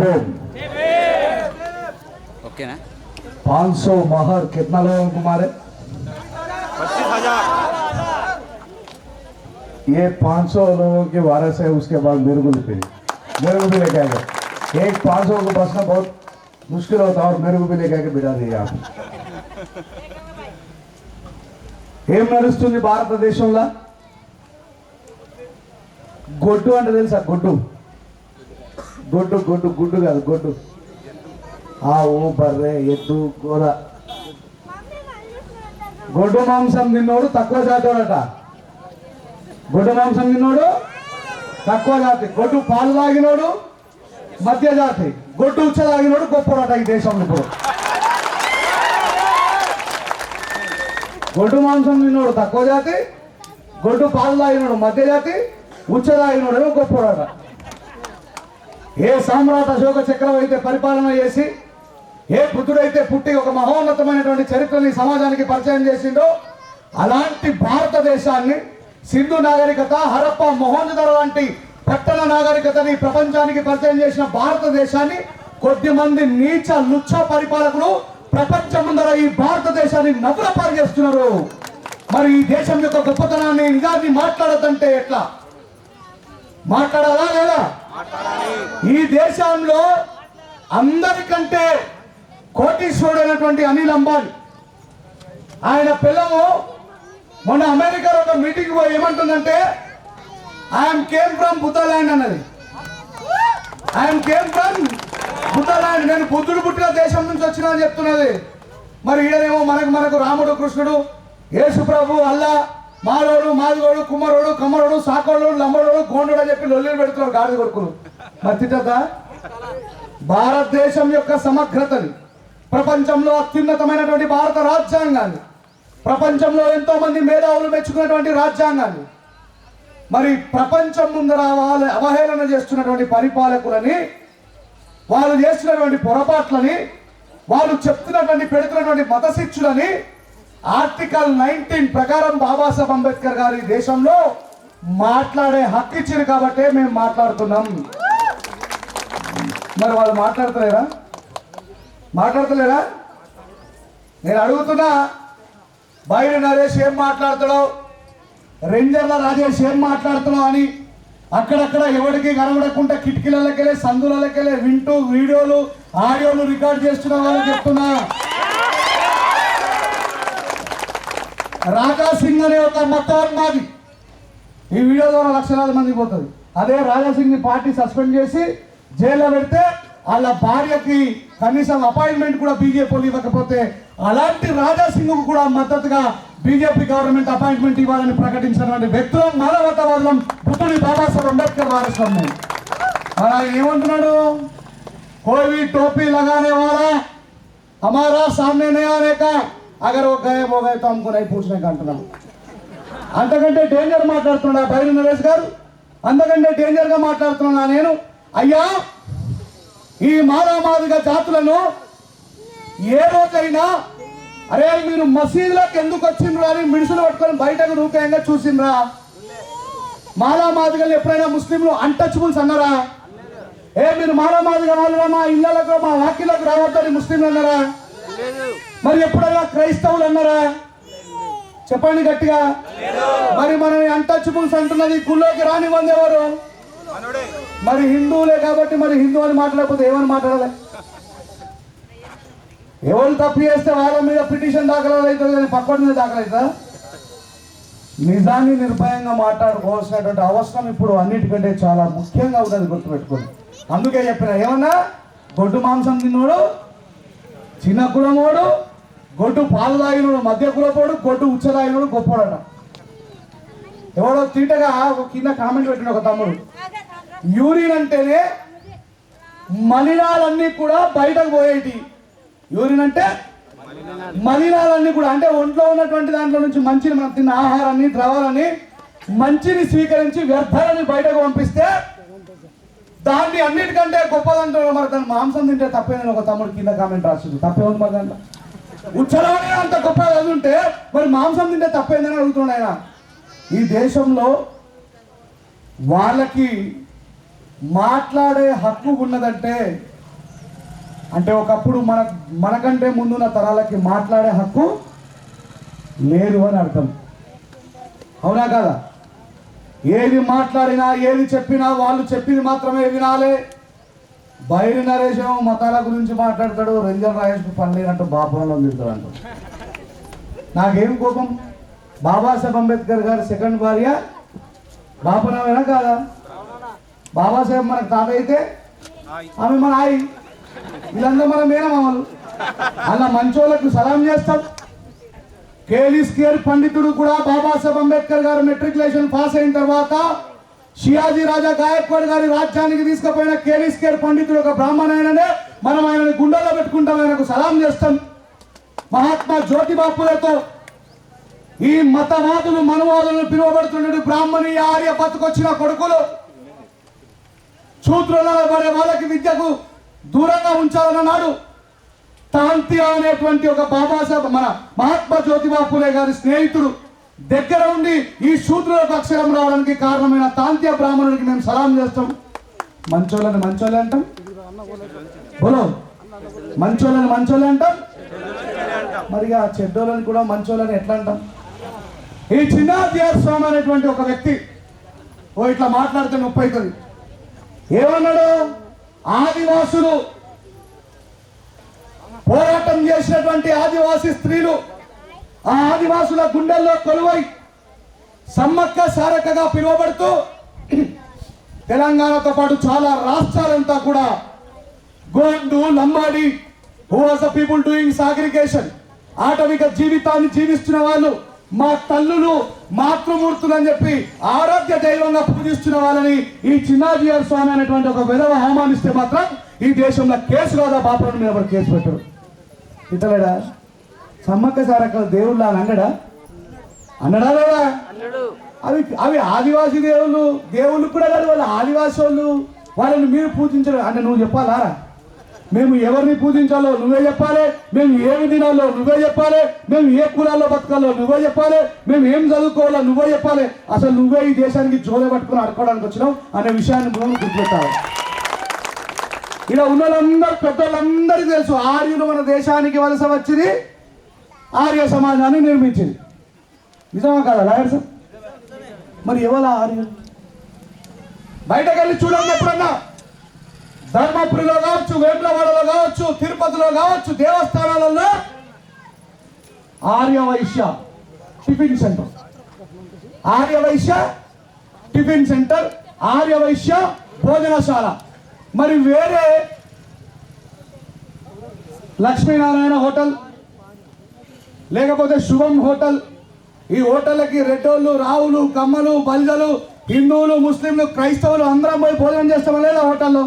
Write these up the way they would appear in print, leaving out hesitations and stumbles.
Bhim. Okay ना। 500 महर कितना लोगों को मारे? 25,000। ये 500 लोगों के वारस है। उसके बाद मेरे को भी लेके आ गए। एक 500 को बसना बहुत मुश्किल होता और मेरे को भी लेके आके बिठा दिए आप। ఏం నడుస్తుంది భారతదేశంలో? గొడ్డు అంటే తెలుసా? గొడ్డు గొడ్డు గొడ్డు గుడ్డు కాదు, గొడ్డు. ఆవు, బర్రె, ఎద్దు, గోర. గొడ్డు మాంసం తిన్నోడు తక్కువ జాతోడట. గొడ్డు మాంసం తిన్నోడు తక్కువ జాతి. గొడ్డు పాలు తాగినోడు మధ్య జాతి. గొడ్డు ఉచ్చ తాగినోడు గొప్పడట ఈ దేశంలో. ఇప్పుడు గొడ్డు మాంసం తిన్నోడు తక్కువ జాతి, గొడ్డు పాలు తాగినోడు మధ్య జాతి, ఉచ్చ తాగినోడు గొప్పడట. ఏ సామ్రాట్ అశోక చక్రం అయితే పరిపాలన చేసి, ఏ పుత్రుడైతే పుట్టి ఒక మహోన్నతమైనటువంటి చరిత్రని సమాజానికి పరిచయం చేసిండో, అలాంటి భారతదేశాన్ని సింధు నాగరికత, హరప్ప, మొహంజదారో లాంటి పట్టణ నాగరికతని ప్రపంచానికి పరిచయం చేసిన భారతదేశాన్ని కొద్దిమంది నీచ లుచ్చ పరిపాలకులు ప్రపంచం ముందర ఈ భారతదేశాన్ని నవ్వుల పాలు చేస్తున్నారు. మరి ఈ దేశం యొక్క గొప్పతనాన్ని నిజాన్ని మాట్లాడదంటే ఎట్లా? మాట్లాడాలా లేదా? ఈ దేశంలో అందరికంటే కోటీశ్వరుడైనటువంటి అనిల్ అంబానీ, ఆయన పిల్లము మొన్న అమెరికాలో ఒక మీటింగ్ పోయి ఏమంటుందంటే, ఐఎమ్ కేమ్ ఫ్రమ్ బుద్ధల్యాండ్ అన్నది. ఐఎమ్ కేమ్ ఫ్రమ్ బుద్ధల్యాండ్, నేను బుద్ధుడు పుట్టిన దేశం నుంచి వచ్చినా అని చెప్తున్నది. మరి ఈడనేమో మనకు రాముడు, కృష్ణుడు, యేసు ప్రభు, అల్లా, మాలోడు, మాదిగోడు, కుమ్మరోడు, కమ్మరోడు, సాకోడు, లంబడోడు, గోండోడు అని చెప్పి లొల్లిలు పెడుతున్నారు గాడి కొడుకులు. మరి తిట్టదా? భారతదేశం యొక్క సమగ్రతని, ప్రపంచంలో అత్యున్నతమైనటువంటి భారత రాజ్యాంగాన్ని, ప్రపంచంలో ఎంతో మంది మేధావులు మెచ్చుకున్నటువంటి రాజ్యాంగాన్ని, మరి ప్రపంచం ముందర అవహేళన చేస్తున్నటువంటి పరిపాలకులని, వాళ్ళు చేస్తున్నటువంటి పొరపాట్లని, వాళ్ళు చెప్తున్నటువంటి పెడుతున్నటువంటి మత శిక్షులని ఆర్టికల్ 19 ప్రకారం బాబాసాహెబ్ అంబేద్కర్ గారి దేశంలో మాట్లాడే హక్కు ఇచ్చారు కాబట్టే మేము మాట్లాడుతున్నాం. మరి వాళ్ళు మాట్లాడతలేరా? నేను అడుగుతున్నా, బైరి నరేష్ ఏం మాట్లాడతాడో, రేంజర్ల రాజేష్ ఏం మాట్లాడుతాడో అని అక్కడక్కడ ఎవరికి కనబడకుండా కిటికీలకెళ్ళి, సందులకెళ్ళి వింటూ వీడియోలు, ఆడియోలు రికార్డ్ చేస్తున్న వాళ్ళకి చెప్తున్నా, రాజా సింగ్ అనే ఒక మతోన్మాది ఈ వీడియో ద్వారా లక్షలాది మందికి పోతుంది. అదే రాజా సింగ్ ని పార్టీ సస్పెండ్ చేసి జైల్లో పెడితే వాళ్ళ భార్యకి కనీసం అపాయింట్మెంట్ కూడా బీజేపీ ఇవ్వకపోతే, అలాంటి రాజా సింగ్ కూడా మద్దతుగా బీజేపీ గవర్నమెంట్ అపాయింట్మెంట్ ఇవ్వాలని ప్రకటించినటువంటి వ్యక్తులు మానవతావాదులం, బుద్ధుడి బాబాసాహెబ్ అంబేద్కర్ వారసులం. ఆయన ఏమంటున్నాడు? कोई टोपी लगाने वाला हमारा सामने नहीं आने का, अगर वो गायब हो गए तो हमको नहीं पूछने का अंటున్నాం. అంతకంటే డేంజర్ మాట్లాడుతున్నా బైరి నరేష్ గారు, అంతకంటే డేంజర్ గా మాట్లాడుతున్నా నేను. అయ్యా, ఈ మానవమాదిగా జాతులను ఏ రోజైనా అరే మీరు మసీదులకు ఎందుకు వచ్చిండ్రా అని మిడుసులు పట్టుకొని బయటకు రూపాయంగా చూసిండ్రా? మాలామాదిగలు ఎప్పుడైనా ముస్లింలు అన్టచబుల్స్ అన్నారా? ఏ మీరు మాలామాదిగా వాళ్ళ మా ఇళ్లకు మా వాకిలకు రావద్దని ముస్లింలు అన్నారా? మరి ఎప్పుడైనా క్రైస్తవులు అన్నారా? చెప్పండి గట్టిగా. మరి మనం అన్టచబుల్స్ అంటున్నది గుళ్ళోకి రానివ్వండి ఎవరు? మరి హిందువులే కాబట్టి మరి హిందూ అని మాట్లాడకపోతే ఏమని మాట్లాడాలి? ఎవరు తప్పు చేస్తే వాళ్ళ మీద పిటిషన్ దాఖలు అవుతుంది కానీ పక్కన మీద దాఖలు అవుతుందా? నిజాన్ని నిర్భయంగా మాట్లాడుకోవాల్సినటువంటి అవసరం ఇప్పుడు అన్నిటికంటే చాలా ముఖ్యంగా ఉన్నది, గుర్తుపెట్టుకోండి. అందుకే చెప్పిన ఏమన్నా, గొడ్డు మాంసం తిన్నోడు చిన్న కులమోడు, గొడ్డు పాలు తాగినోడు మధ్య కులపోడు, గొడ్డు ఉచ్చ తాగినోడు గొప్పోడట. ఎవడో తీటగా కింద కామెంట్ పెట్టిన ఒక తమ్ముడు, యూరిన్ అంటేనే మలినాలన్నీ కూడా బయటకు పోయేటి. యూరిన్ అంటే మలినాలన్నీ కూడా, అంటే ఒంట్లో ఉన్నటువంటి దాంట్లో నుంచి మంచిని, మనం తిన్న ఆహారాన్ని, ద్రవాలని, మంచిని స్వీకరించి వ్యర్థాలని బయటకు పంపిస్తే దాన్ని అన్నిటికంటే గొప్పదంటారు. మరి దాన్ని మాంసం తింటే తప్పేదని ఒక తమ్ముడు కింద కామెంట్ రాస్తుంది. తప్పేముంది మరి దాంట్లో? ఉచ్చలోనే అంత గొప్పగా ఉంటే మరి మాంసం తింటే తప్పేందని అడుగుతున్నాడు ఆయన. ఈ దేశంలో వాళ్ళకి మాట్లాడే హక్కు ఉన్నదంటే అంటే ఒకప్పుడు మనకంటే ముందున్న తరాలకి మాట్లాడే హక్కు లేదు అని అర్థం. అవునా కదా? ఏది మాట్లాడినా ఏది చెప్పినా వాళ్ళు చెప్పింది మాత్రమే వినాలి. బైరి నరేశం మతాల గురించి మాట్లాడతాడు, రంజన్ రాయేష్కు పని లేనట్టు బాపురంలో తిడతాడు అంటాడు. నాకేం కోపం? బాబాసాహెబ్ అంబేద్కర్ గారి సెకండ్ భార్య బాపనమేనా కాదా? బాబాసాహెబ్ మనకు తాత అయితే ఆమె మన ఆయి, వీళ్ళందరూ మన మేనమామలు. అలా మంచోళ్ళకు సలాం చేస్తాం. కేలీస్కేర్ పండితుడు కూడా బాబాసాహెబ్ అంబేద్కర్ గారు మెట్రికులేషన్ పాస్ అయిన తర్వాత షియాజీ రాజా గాయక్వాడ్ గారి రాజ్యానికి తీసుకుపోయిన కేలీస్కేర్ పండితుడు ఒక బ్రాహ్మణైననే మనం ఆయనని గుండెలో పెట్టుకుంటాం, ఆయనకు సలాం చేస్తాం. మహాత్మా జ్యోతిబాపులతో ఈ మతవాదులు మనువాదులను పిలువబడుతున్నట్టు బ్రాహ్మణీయ ఆర్య బతుకొచ్చిన కొడుకులు శూద్రులలో పడే వాళ్ళకి విద్యకు దూరంగా ఉంచాలన్నాడు. తాంతియా అనేటువంటి ఒక బాబాసాహెబ్ మన మహాత్మా జ్యోతిబా ఫులే గారి స్నేహితుడు దగ్గర ఉండి ఈ శూద్రులకు అక్షరం రావడానికి కారణమైన తాంతియా బ్రాహ్మణుడికి మేము సలాం చేస్తాం. మంచోళ్ళని మంచోళ్ళే అంటాం, బోలో మంచోళ్ళని మంచోళ్ళే అంటాం. మరిగా చెడ్డోళ్ళని కూడా మంచోళ్ళని ఎట్లా అంటాం? ఈ చిన్నాద్యార్ స్వామి అనేటువంటి ఒక వ్యక్తి ఇట్లా మాట్లాడితే నొప్పి అవుతుంది. ఏమన్నాడు? ఆదివాసులు పోరాటం చేసినటువంటి ఆదివాసీ స్త్రీలు ఆ ఆదివాసుల గుండెల్లో కొలువై సమ్మక్క సారక్కగా పిలువబడుతూ తెలంగాణతో పాటు చాలా రాష్ట్రాలంతా కూడా Gond Lambadi who was the people doing segregation, ఆటవిక జీవితాన్ని జీవిస్తున్న వాళ్ళు మా తల్లులు మాతృమూర్తులు అని చెప్పి ఆరాధ్య దైవంగా పూజిస్తున్న వాళ్ళని ఈ చిన్నాజీఆర్ స్వామి అనేటువంటి ఒక విధవ అవమానిస్తే మాత్రం ఈ దేశంలో కేసు కాదా బాపురం మీద ఎవరు కేసు పెట్టరు. ఇతలేడా సమ్మక్క సారక్క దేవుళ్ళ అని అన్నడా లేదా? అవి ఆదివాసీ దేవుళ్ళు కూడా కాదు, వాళ్ళు ఆదివాసీ వాళ్ళని మీరు పూజించరు అంటే నువ్వు చెప్పాలా? మేము ఎవరిని పూజించాలో నువ్వే చెప్పాలి, మేము ఏమి తినాలో నువ్వే చెప్పాలి, మేము ఏ కులాల్లో బతకాలో నువ్వే చెప్పాలి, మేము ఏం చదువుకోవాలో నువ్వే చెప్పాలి. అసలు నువ్వే ఈ దేశానికి జోలే పట్టుకుని అడుకోవడానికి వచ్చినావు అనే విషయాన్ని మనం గుర్తుపెట్టాలి. ఇలా ఉన్న వాళ్ళందరూ పెద్దవాళ్ళందరికీ తెలుసు, ఆర్యులు మన దేశానికి వలస వచ్చింది ఆర్య సమాజాన్ని నిర్మించింది. నిజమా కాదా లాయర్ సార్? మరి ఎవరు ఆర్యులు? బయటకు వెళ్ళి చూడండి, ఎప్పుడన్నా ధర్మపురిలో కావచ్చు, వేములవాడలో కావచ్చు, తిరుపతిలో కావచ్చు, దేవస్థానాలలో Aryavaishya tiffin centre, Aryavaishya tiffin centre, Aryavaishya భోజనశాల. మరి వేరే లక్ష్మీనారాయణ హోటల్ లేకపోతే శుభం హోటల్, ఈ హోటళ్ళకి రెడ్డోళ్ళు, రావులు, కమ్మలు, బలిజలు, హిందువులు, ముస్లింలు, క్రైస్తవులు అందరం పోయి భోజనం చేస్తామా లేదా హోటల్లో?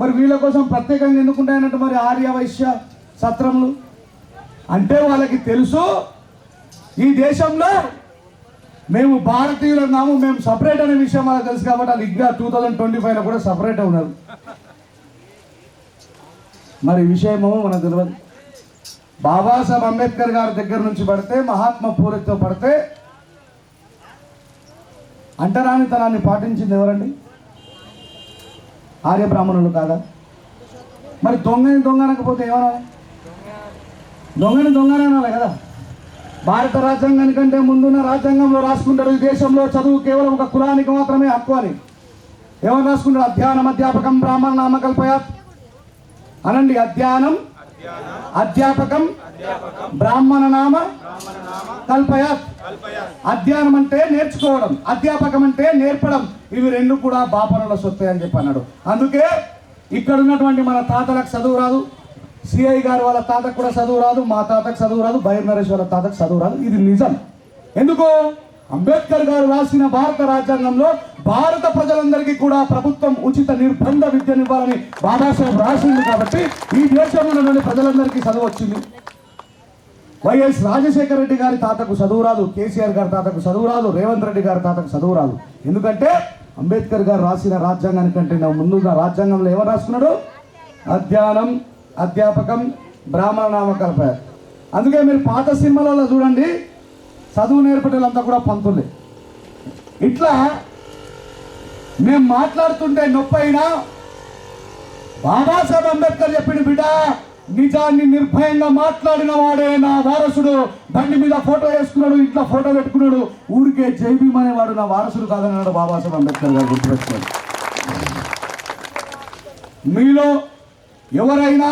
మరి వీళ్ళ కోసం ప్రత్యేకంగా ఎన్నుకుంటాయన్నట్టు మరి ఆర్య వైశ్య సత్రములు అంటే వాళ్ళకి తెలుసు ఈ దేశంలో మేము భారతీయులు ఉన్నాము, మేము సపరేట్ అనే విషయం వాళ్ళకి తెలుసు. కాబట్టి వాళ్ళు ఇంకా 2025లో కూడా సపరేట్ ఉన్నారు. మరి విషయము మనకు తెలియదు. బాబాసాహెబ్ అంబేద్కర్ గారి దగ్గర నుంచి పడితే, మహాత్మా పూలేతో పడితే అంటరానితనాన్ని పాటించింది ఎవరండి? ఆర్య బ్రాహ్మణులు కాదా? మరి దొంగని అనకపోతే ఏమనాలి? దొంగని అనాలి కదా. భారత రాజ్యాంగానికంటే ముందున్న రాజ్యాంగంలో రాసుకుంటారు ఈ దేశంలో చదువు కేవలం ఒక కులానికి మాత్రమే హక్కు అని. ఏమని రాసుకుంటారు? అధ్యానం అధ్యాపకం బ్రాహ్మణ నామ కల్పయాత్ అనండి. అధ్యానం అధ్యాపకం బ్రాహ్మణ నామ కల్పయాత్. అధ్యానం అంటే నేర్చుకోవడం, అధ్యాపకం అంటే నేర్పడం. ఇవి రెండు కూడా బాపనుల సొత్తే అని చెప్పి అన్నాడు. అందుకే ఇక్కడ ఉన్నటువంటి మన తాతలకు చదువు రాదు, సిఐ గారు వాళ్ళ తాతకు కూడా చదువు రాదు, మా తాతకు చదువు రాదు, బైర్ నరేష్ వాళ్ళ తాతకు చదువు రాదు. ఇది నిజం. ఎందుకు? అంబేద్కర్ గారు రాసిన భారత రాజ్యాంగంలో భారత ప్రజలందరికీ కూడా ప్రభుత్వం ఉచిత నిర్బంధ విద్యనివ్వాలని బాబాసాహెబ్ రాసింది. కాబట్టి ఈ దేశంలోని ప్రజలందరికీ చదువు వచ్చింది. వైఎస్ రాజశేఖర రెడ్డి గారి తాతకు చదువు రాదు, కేసీఆర్ గారి తాతకు చదువు రాదు, రేవంత్ రెడ్డి గారి తాతకు చదువు రాదు. ఎందుకంటే అంబేద్కర్ గారు రాసిన రాజ్యాంగానికంటే ముందుగా రాజ్యాంగంలో ఏమని రాసుకున్నాడు? అధ్యానం అధ్యాపకం బ్రాహ్మణ నామ కల్పయాత్. అందుకే మీరు పాత సినిమాలలో చూడండి, చదువు నేర్పేటంతా కూడా పంతులే. ఇట్లా మేము మాట్లాడుతుంటే నొప్పి అయినా బాబాసాహెబ్ అంబేద్కర్ చెప్పిన బిడ్డ, నిజాన్ని నిర్భయంగా మాట్లాడిన వాడే నా వారసుడు. బండి మీద ఫోటో వేసుకున్నాడు, ఇంట్లో ఫోటో పెట్టుకున్నాడు, ఊరికే జై భీమ్ అనేవాడు నా వారసుడు కాదన్నాడు బాబాసాహెబ్ అంబేద్కర్ గారు. గుర్తుపెట్టుకోండి. మీలో ఎవరైనా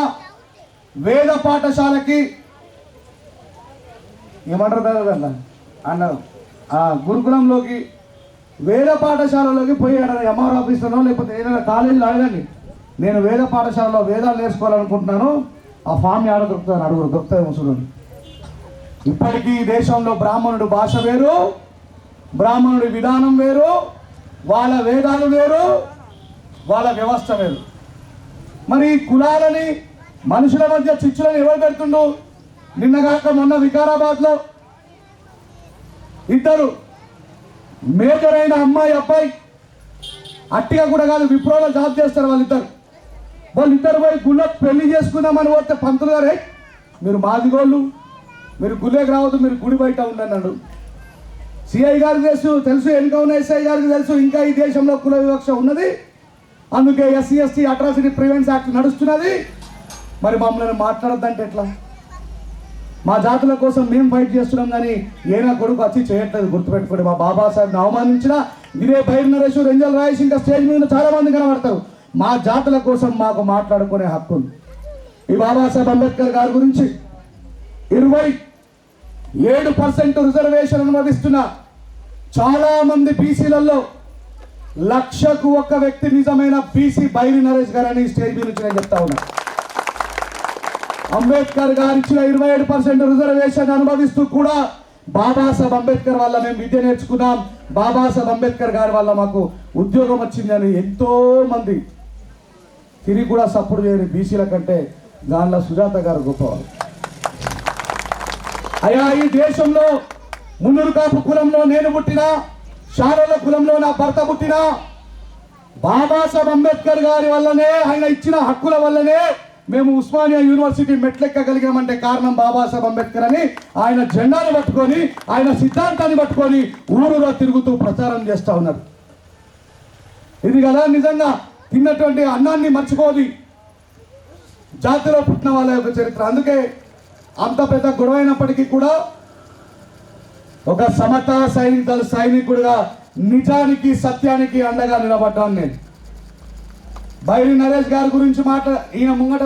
వేద పాఠశాలకి ఏమంటారు కదా అన్నారు, ఆ గురుకులంలోకి వేద పాఠశాలలోకి పోయాడు ఎంఆర్ ఆఫీసులో, లేకపోతే ఏదైనా కాలేజీలో అడగండి, నేను వేద పాఠశాలలో వేదాలు నేర్చుకోవాలనుకుంటున్నాను, ఆ ఫామ్ ఆడ దొరుకుతాను అడుగురు, దొరుకుతాయి ముసుడు. ఇప్పటికీ ఈ దేశంలో బ్రాహ్మణుడు భాష వేరు, బ్రాహ్మణుడి విధానం వేరు, వాళ్ళ వేదాలు వేరు, వాళ్ళ వ్యవస్థ వేరు. మరి కులాలని మనుషుల మధ్య చిచ్చులను ఎవరు పెడుతుండు? నిన్నగాక మొన్న వికారాబాద్లో ఇద్దరు మేజర్ అయిన అమ్మాయి అబ్బాయి, అట్టిగా కూడా కాదు, విప్రోలో జాబ్ చేస్తారు వాళ్ళిద్దరు పోయి గుళ్ళ పెళ్లి చేసుకుందామని పోతే పంతులు గారే, మీరు మాదిగోళ్ళు, మీరు గుళ్ళకి రావద్దు, మీరు గుడి బయట ఉండన్నాడు. సిఐ గారికి తెలుసు, వెనుక ఉన్న ఎస్ఐ గారికి తెలుసు, ఇంకా ఈ దేశంలో కుల వివక్ష ఉన్నది, అందుకే SC ST atrocity prevents act నడుస్తున్నది. మరి మమ్మల్ని మాట్లాడద్దంటే ఎట్లా? మా జాతుల కోసం మేము ఫైట్ చేస్తున్నాం, కానీ ఏనా కొడుకు వచ్చి చేయట్లేదు. గుర్తుపెట్టుకోండి, మా బాబాసాహెబ్ని అవమానించిన ఇదే బైర్ నరేష్, రెంజల్ రాయేష్, ఇంకా స్టేజ్ మీద చాలా మంది కనబడతారు. మా జాతుల కోసం మాకు మాట్లాడుకునే హక్కు ఉంది. ఈ బాబాసాహెబ్ అంబేద్కర్ గారి గురించి 27% రిజర్వేషన్ అనుభవిస్తున్న చాలా మంది బీసీలలో 1,00,000 వ్యక్తి నిజమైన బీసీ బైరి నరేష్ గారు అని స్టేజ్ మీద నుంచి నేను చెప్తా ఉన్నా. అంబేద్కర్ గారు ఇచ్చిన 27% రిజర్వేషన్ అనుభవిస్తూ కూడా బాబాసాహెబ్ అంబేద్కర్ వల్ల మేము విద్య నేర్చుకున్నాం, బాబాసాహెబ్ అంబేద్కర్ గారి వల్ల మాకు ఉద్యోగం వచ్చిందని ఎంతో మంది తిరిగి కూడా సపోర్ట్ చేయని బీసీల కంటే దానిలో సుజాత గారు గొప్పవారు. అయ్యా, ఈ దేశంలో మున్నూరు కాపు కులంలో నేను పుట్టినా, షారోల కులంలో నా భర్త పుట్టినా, బాబాసాహెబ్ అంబేద్కర్ గారి వల్లనే, ఆయన ఇచ్చిన హక్కుల వల్లనే మేము ఉస్మానియా యూనివర్సిటీ మెట్లెక్కగలిగామంటే కారణం బాబాసాహెబ్ అంబేద్కర్ అని ఆయన జెండాను పట్టుకొని, ఆయన సిద్ధాంతాన్ని పట్టుకొని ఊరూరా తిరుగుతూ ప్రచారం చేస్తూ ఉన్నారు. ఇది కదా నిజంగా తిన్నటువంటి అన్నాన్ని మర్చిపోది జాతిలో పుట్టిన వాళ్ళ యొక్క చరిత్ర. అందుకే అంత పెద్ద గొడవ అయినప్పటికీ కూడా ఒక సమతా సైనికుడిగా నిజానికి సత్యానికి అండగా నిలబడ్డాను నేను. బైరి నరేష్ గారి గురించి ఈయన ముంగట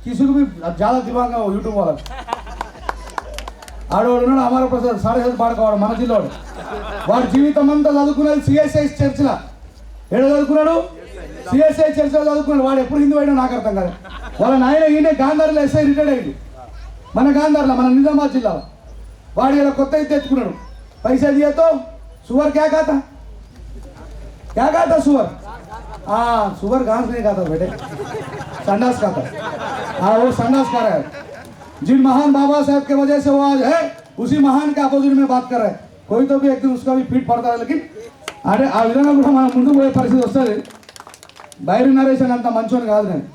కిసుగు చాలా దివాంగా యూట్యూబ్ వాళ్ళకి ఆడవాడు ఉన్నాడు, అమర ప్రసాద్ సాడేసారి పాడుకోవాడు, మన జిల్లాడు. వాడు జీవితం అంతా చదువుకున్నది సిఎస్ఐ చర్చిలో. ఏడో చదువుకున్నాడు, సిఎస్ఐ చర్చిలో చదువుకున్నాడు. వాడు ఎప్పుడు హిందూ అయ్యాడో నాకు అర్థం కాదు. వాళ్ళ నాయన ఈయన గాంధార్లో ఎస్ఐ రిటైర్డ్ అయ్యింది, మన గాంధార్లో, మన నిజామాబాద్ జిల్లాలో. వాడు ఇలా కొత్త ఇది తెచ్చుకున్నాడు, పైసా దియతో सुअर क्या खाता सुअर? हाँ, सुअर घास नहीं खाता बेटे, संडास खाता। हाँ, वो संडास खा रहा है। जिन महान बाबा साहब के वजह से वो आज है, उसी महान के अपोजिट में बात कर रहे हैं। कोई तो भी एक दिन उसका भी फीट पड़ता है, लेकिन अरे आ विधंगा కూడా మన ముందు పోయే పరిస్థితి వస్తుంది. బైరి నరేష్ అంత మంచోని కాదు నేను.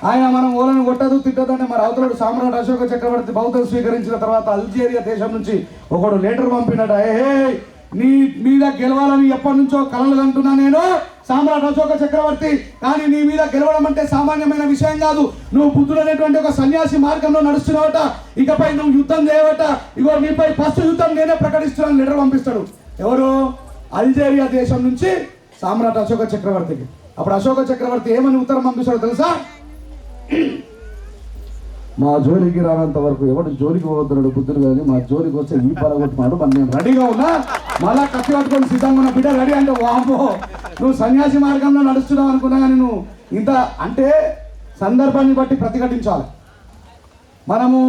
ఆయన మనం ఓలను కొట్టదు తిట్టదంటే మరి అవతలడు సామ్రాట్ అశోక చక్రవర్తి బౌద్ధం స్వీకరించిన తర్వాత అల్జీరియా దేశం నుంచి ఒకడు లెటర్ పంపినట, నీ మీద గెలవాలని ఎప్పటి నుంచో కలలు కంటున్నా నేను సామ్రాట్ అశోక చక్రవర్తి, కానీ నీ మీద గెలవడం అంటే సామాన్యమైన విషయం కాదు. నువ్వు బుద్ధుడు అనేటువంటి ఒక సన్యాసి మార్గంలో నడుస్తున్నావట, ఇకపై నువ్వు యుద్ధం చేయవట, ఇగో నీపై ఫస్ట్ యుద్ధం నేనే ప్రకటిస్తున్నాను లెటర్ పంపిస్తాడు. ఎవరు? అల్జీరియా దేశం నుంచి సామ్రాట్ అశోక చక్రవర్తికి. అప్పుడు అశోక చక్రవర్తి ఏమని ఉత్తరం పంపిస్తాడో తెలుసా? మా జోలికి రానంత వరకు ఎవడు జోలికి పోవద్దున్నాడు బుద్ధుడు, కానీ మా జోలికి వస్తే ఈ పరగొట్టున్నాడు, మరి నేను రెడీగా ఉన్నా, మళ్ళా కత్తి పట్టుకొని సిద్ధంగా ఉన్న బిడ్డ రెడీ అంటే వామో నువ్వు సన్యాసి మార్గంలో నడుస్తున్నావు అనుకున్నా, కానీ నువ్వు ఇంత అంటే సందర్భాన్ని బట్టి ప్రతిఘటించాలి. మనము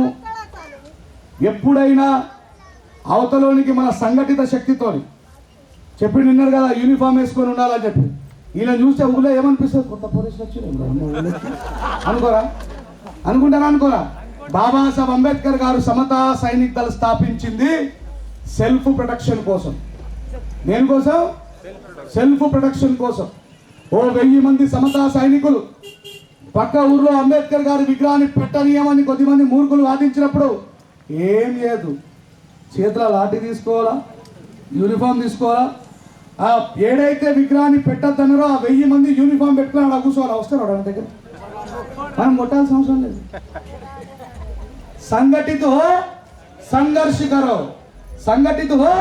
ఎప్పుడైనా అవతలోనికి మన సంఘటిత శక్తితోని చెప్పి నిన్నారు కదా యూనిఫామ్ వేసుకొని ఉండాలని చెప్పి, ఇలా చూస్తే ఊళ్ళో ఏమనిపిస్తుంది, కొత్త పోలీసులు వచ్చి అనుకోరా. బాబాసాహెబ్ అంబేద్కర్ గారు సమతా సైనిక్ దళ స్థాపించింది సెల్ఫ్ ప్రొటెక్షన్ కోసం. దేనికోసం? సెల్ఫ్ ప్రొటెక్షన్ కోసం. 1000 మంది సమతా సైనికులు పక్క ఊర్లో అంబేద్కర్ గారి విగ్రహాన్ని పెట్టనీయమని కొద్దిమంది మూర్ఖులు వాదించినప్పుడు ఏం లేదు, చేతుల లాఠీ తీసుకోవాలా, యూనిఫామ్ తీసుకోవాలా, ఆ ఏడైతే విగ్రహాన్ని పెట్టద్దన్నారో ఆ 1000 మంది యూనిఫామ్ పెట్టుకుని అలా కూర్చోవాలి. వస్తారు వాళ్ళ దగ్గర, మనం కొట్టాల్సిన అవసరం లేదు. संगठित हो संघर्ष करो, संगठित हो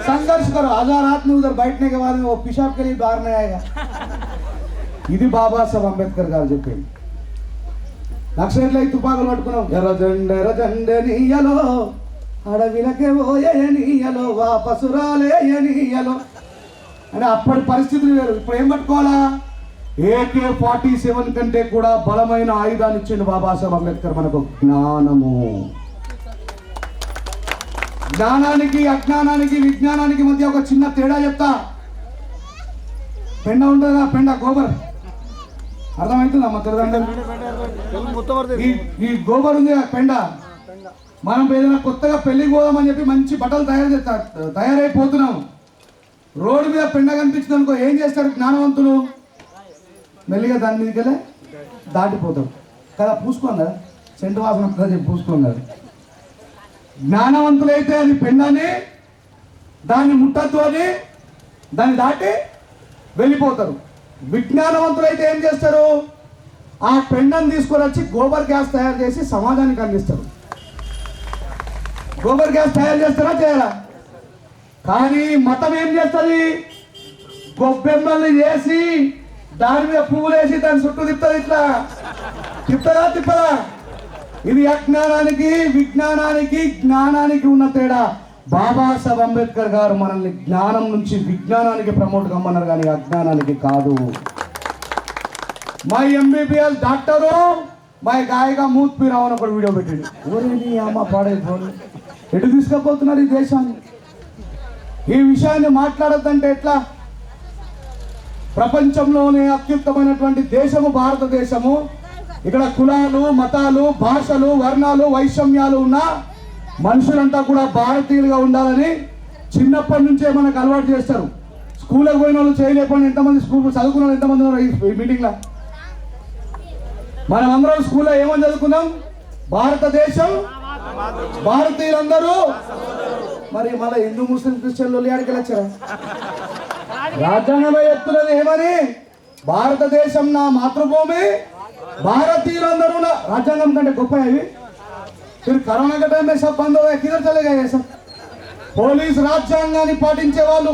संघर्ष करो. 1000 आदमी उधर बैठने के बाद में वो पेशाब के लिए बाहर नहीं आएगा. ఇది బాబాసాహెబ్ అంబేద్కర్ గారు చెప్పింది. నక్సలైట్లై తుపాకులు పట్టుకున్నాం, ఎర్రజెండనీయలో అడవిలకే పోయేయనీయలో వాపసు రాలేయనీయలో అంటే అప్పటి పరిస్థితులు వేరు. ఇప్పుడు ఏం పట్టుకోవాలా? AK-47 కంటే కూడా బలమైన ఆయుధాన్ని ఇచ్చిండు బాబాసాహెబ్ అంబేద్కర్ మనకు, జ్ఞానము. జ్ఞానానికి అజ్ఞానానికి విజ్ఞానానికి మధ్య ఒక చిన్న తేడా చెప్తా. పెండ ఉంటుందా, పెండ గోబర్ అర్థమవుతుందా మా తల్లిదండ్రులు? ఈ గోబర్ ఉంది పెండ, మనం ఏదైనా కొత్తగా పెళ్లికి పోదామని చెప్పి మంచి బట్టలు తయారైపోతున్నాం. రోడ్డు మీద పెండ కనిపించింది అనుకో, ఏం చేస్తారు జ్ఞానవంతులు? మెల్లిగా దాని మీదకెళ్ళి దాటిపోతాం కదా, పూసుకోం కదా, సెంటు వాసన చెప్పి పూసుకోం కదా. జ్ఞానవంతులైతే అది పెండని దాన్ని ముట్టద్దు అని దాన్ని దాటి వెళ్ళిపోతారు. విజ్ఞానవంతులైతే ఏం చేస్తారు? ఆ పెండను తీసుకొని వచ్చి గోబర్ గ్యాస్ తయారు చేసి సమాజానికి అందిస్తారు. గోబర్ గ్యాస్ తయారు చేస్తారా, చేయాలా? కానీ మతం ఏం చేస్తుంది? గొబ్బెమ్మల్ని చేసి దాని మీద పువ్వులు వేసి దాని చుట్టూ తిప్పుతుంది. ఇట్లా తిప్పదా? ఇది అజ్ఞానానికి విజ్ఞానానికి జ్ఞానానికి ఉన్న తేడా. బాబాసాహెబ్ అంబేద్కర్ గారు మనల్ని జ్ఞానం నుంచి విజ్ఞానానికి ప్రమోట్ కమ్మన్నారు, కానీ అజ్ఞానానికి కాదు. మై MBBS డాక్టరు మై గాయగా మూత్ పీరావు అని ఒకటి వీడియో పెట్టిండు. ఊరేది అమ్మ పాడైపోయి ఎటు తీసుకుపోతున్నారు ఈ దేశాన్ని? ఈ విషయాన్ని మాట్లాడద్దంటే ఎట్లా? ప్రపంచంలోనే అత్యుత్తమైనటువంటి దేశము భారతదేశము. ఇక్కడ కులాలు, మతాలు, భాషలు, వర్ణాలు, వైషమ్యాలు ఉన్న మనుషులంతా కూడా భారతీయులుగా ఉండాలని చిన్నప్పటి నుంచే మనకు అలవాటు చేస్తారు. స్కూల్కి పోయిన వాళ్ళు చేయలేకపోయిన ఎంతమంది, స్కూల్ చదువుకున్న వాళ్ళు ఎంతమంది ఉన్నారు ఈ మీటింగ్లో? మనం అందరం స్కూల్లో ఏమని చదువుకున్నాం? భారతదేశం భారతీయులందరూ. మరి మళ్ళీ హిందూ ముస్లిం క్రిస్టియన్లు ఆడికి వచ్చారా? రాజ్యాంగంలో చెప్తున్నది ఏమని? భారతదేశం నా మాతృభూమి, భారతీయులందరూ. రాజ్యాంగం కంటే గొప్ప అవి. फिर కరోనా के टाइम में सब बंद हो गए, किधर चले गए सब? పోలీస్ రాజ్యాంగాన్ని పాటించే వాళ్ళు,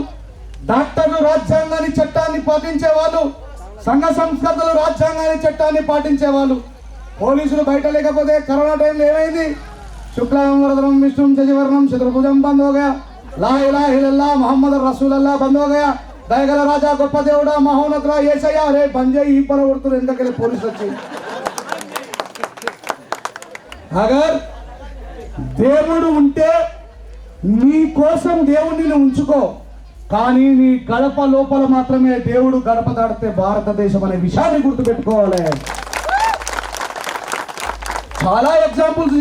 డాక్టర్లు రాజ్యాంగాన్ని చట్టాన్ని పాటించే వాళ్ళు, సంఘ సంస్కర్తలు రాజ్యాంగాన్ని చట్టాన్ని పాటించే వాళ్ళు. పోలీసులు బయట లేకపోతే కరోనా టైంలో ఏమైంది? శుక్లాం వరదరం విష్ణుం శశివర్ణం చతుర్భుజం బంద్ हो गया, లా ఇలాహ ఇల్లల్లాహ్ ముహమ్మద్ రసూలుల్లాహ్ బంద్ हो गया, దయగల రాజా గొప్ప దేవుడా మహోన్నతుడా యేసయ్య రే బంజయ్ ఈ పర కొడుతున్నారు. ఎందుకని పోలీసు వచ్చి? అగర్ దేవుడు ఉంటే నీ కోసం దేవుడిని ఉంచుకో, కానీ నీ గడప లోపల మాత్రమే దేవుడు గడప దాడితే భారతదేశం అనే విషయాన్ని గుర్తుపెట్టుకోవాలి. చాలా ఎగ్జాంపుల్స్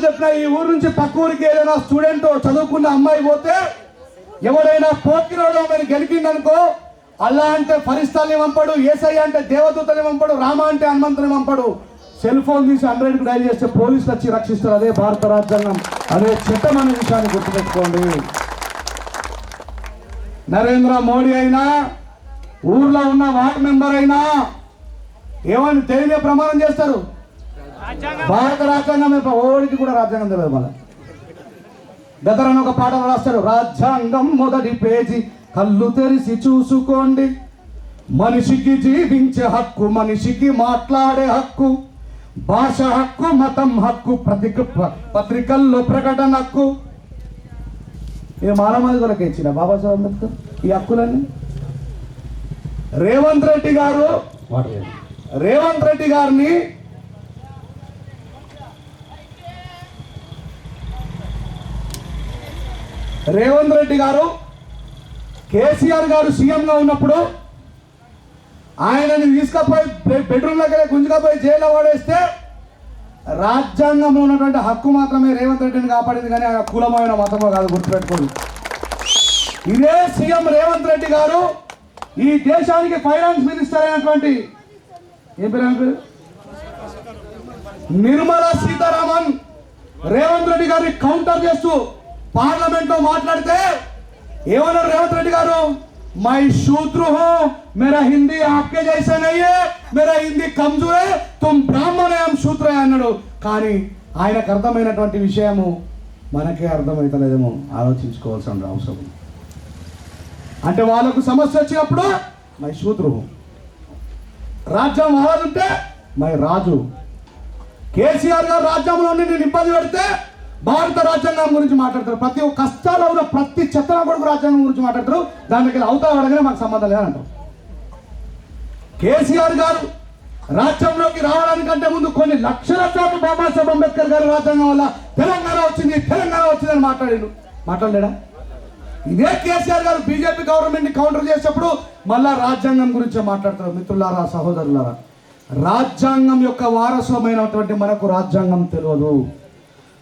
చెప్పిన ఈ ఊరు నుంచి పక్క ఊరికి ఏదైనా స్టూడెంట్ చదువుకున్న అమ్మాయి పోతే ఎవరైనా పోకిరోడు ఆమెను గెలిపిందనుకో, అల్లా అంటే ఫరిస్తాల్ని పంపడు, యేసయ్య అంటే దేవదూతని పంపడు, రామ అంటే హనుమంతుని పంపడు. సెల్ ఫోన్ తీసి 100కి డైల్ చేస్తే పోలీసులు వచ్చి రక్షిస్తారు. అదే భారత రాజ్యాంగం, అదే చట్టం అనే విషయాన్ని గుర్తుపెట్టుకోండి. నరేంద్ర మోడీ అయినా, ఊర్లో ఉన్న వార్డ్ మెంబర్ అయినా ఏమని దేని మీద ప్రమాణం చేస్తారు? భారత రాజ్యాంగం. ఓడికి కూడా రాజ్యాంగం తెలియదు. మళ్ళీ గతరని ఒక పాటలు రాస్తారు, రాజ్యాంగం మొదటి పేజీ కళ్ళు తెరిచి చూసుకోండి, మనిషికి జీవించే హక్కు, మనిషికి మాట్లాడే హక్కు, భాష హక్కు, మతం హక్కు, పత్రికల్లో ప్రకటన హక్కు. ఇది మానవాళి కొరకు ఇచ్చిన బాబాసాహెబ్ అంబేద్కర్ ఈ హక్కులన్నీ. రేవంత్ రెడ్డి గారిని రేవంత్ రెడ్డి గారు కేసీఆర్ గారు సీఎంగా ఉన్నప్పుడు ఆయనని తీసుకపోయి బెడ్రూమ్లోకి గుంజుకపోయి జైల్లో పడేస్తే రాజ్యాంగంలో ఉన్నటువంటి హక్కు మాత్రమే రేవంత్ రెడ్డిని కాపాడింది, కానీ ఆ కులమైన మతమో కాదు, గుర్తుపెట్టుకోండి. ఇదే సీఎం రేవంత్ రెడ్డి గారు ఈ దేశానికి ఫైనాన్స్ మినిస్టర్ అయినటువంటి ఏం పేరు నిర్మలా సీతారామన్ రేవంత్ రెడ్డి గారిని కౌంటర్ చేస్తూ పార్లమెంట్ లో మాట్లాడితే ఏమన్నారు రేవంత్ రెడ్డి గారు? My శూద్రు who, Mera Hindi Aapke జైసా Nahi high, Mera Hindi కమ్జోర్ high, తుమ్ బ్రాహ్మణ హై, హమ్ శూద్ర హై అన్నాడు. కానీ ఆయనకు అర్థమైనటువంటి విషయము మనకే అర్థమవుతలేదేమో ఆలోచించుకోవాల్సిన అవసరం. అంటే వాళ్ళకు సమస్య వచ్చినప్పుడు మై శూద్రు హూ, రాజ్యం వాళ్ళుంటే మై రాజు. కేసీఆర్ గారు రాజ్యంలో నేను ఇబ్బంది పెడితే భారత రాజ్యాంగం గురించి మాట్లాడతారు. ప్రతి ఒక్క కష్టాలు ఉన్న ప్రతి చెత్తన కొడుకు రాజ్యాంగం గురించి మాట్లాడతారు. దానికి అవుతా అడగనే మాకు సంబంధం లేదంటారు. కేసీఆర్ గారు రాజ్యంలోకి రావడానికంటే ముందు కొన్ని లక్షల సార్లు బాబాసాహెబ్ అంబేద్కర్ గారి రాజ్యాంగం వల్ల తెలంగాణ వచ్చిందని మాట్లాడలేడా? ఇదే కేసీఆర్ గారు బీజేపీ గవర్నమెంట్ ని కౌంటర్ చేసేటప్పుడు మళ్ళా రాజ్యాంగం గురించి మాట్లాడతారు. మిత్రులారా, సహోదరులారా, రాజ్యాంగం యొక్క వారసులమైనటువంటి మనకు రాజ్యాంగం తెలియదు.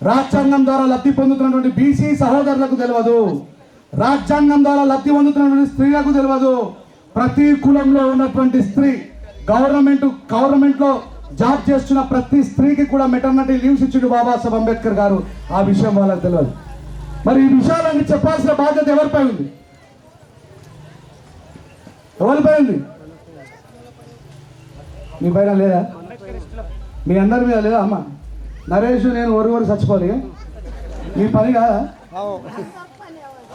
రాజ్యాంగం ద్వారా లబ్ధి పొందుతున్నటువంటి బీసీ సహోదరులకు తెలియదు. రాజ్యాంగం ద్వారా లబ్ధి పొందుతున్నటువంటి స్త్రీలకు తెలియదు. ప్రతి కులంలో ఉన్నటువంటి స్త్రీ గవర్నమెంట్ లో జాబ్ చేస్తున్న ప్రతి స్త్రీకి కూడా మెటర్నిటీ లీవ్స్ ఇచ్చిండు బాబాసాహెబ్ అంబేద్కర్ గారు. ఆ విషయం వాళ్ళకి తెలియదు. మరి ఈ విషయాలన్నీ చెప్పాల్సిన బాధ్యత ఎవరిపై ఉంది? మీ పైన లేదా? మీ అందరి మీద లేదా? అమ్మ నరేష్ నేను ఒరు చచ్చిపోవాలి. మీ పని కాదా?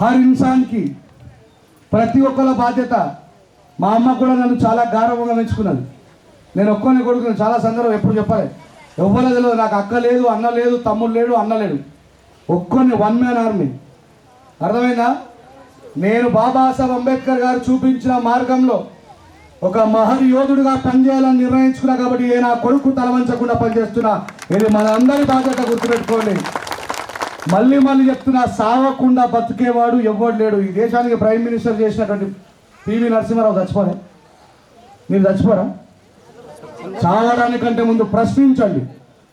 హర్ ఇన్సాన్కి ప్రతి ఒక్కళ్ళ బాధ్యత. మా అమ్మ కూడా నన్ను చాలా గౌరవంగా మెచ్చుకున్నది. నేను ఒక్కని కొడుకుని చాలా సందర్భం ఎప్పుడు చెప్పాలి. ఎవరో తెలియదు నాకు. అక్క లేదు, అన్న లేదు, తమ్ముడు లేడు, అన్న లేడు. ఒక్కని వన్ మ్యాన్ ఆర్మీ. అర్థమైందా? నేను బాబాసాహెబ్ అంబేద్కర్ గారు చూపించిన మార్గంలో ఒక మహర్ యోధుడిగా పనిచేయాలని నిర్ణయించుకున్నా. కాబట్టి ఏ నా కొడుకు తలవంచకుండా పనిచేస్తున్నా. ఇది మన అందరి బాధ్యత, గుర్తుపెట్టుకోండి. మళ్ళీ చెప్తున్నా, సావకుండా బతికేవాడు ఎవ్వడు లేడు. ఈ దేశానికి ప్రైమ్ మినిస్టర్ చేసినటువంటి పివి నరసింహారావు చచ్చిపోలే. మీరు చచ్చిపోరా? చావడానికంటే ముందు ప్రశ్నించండి,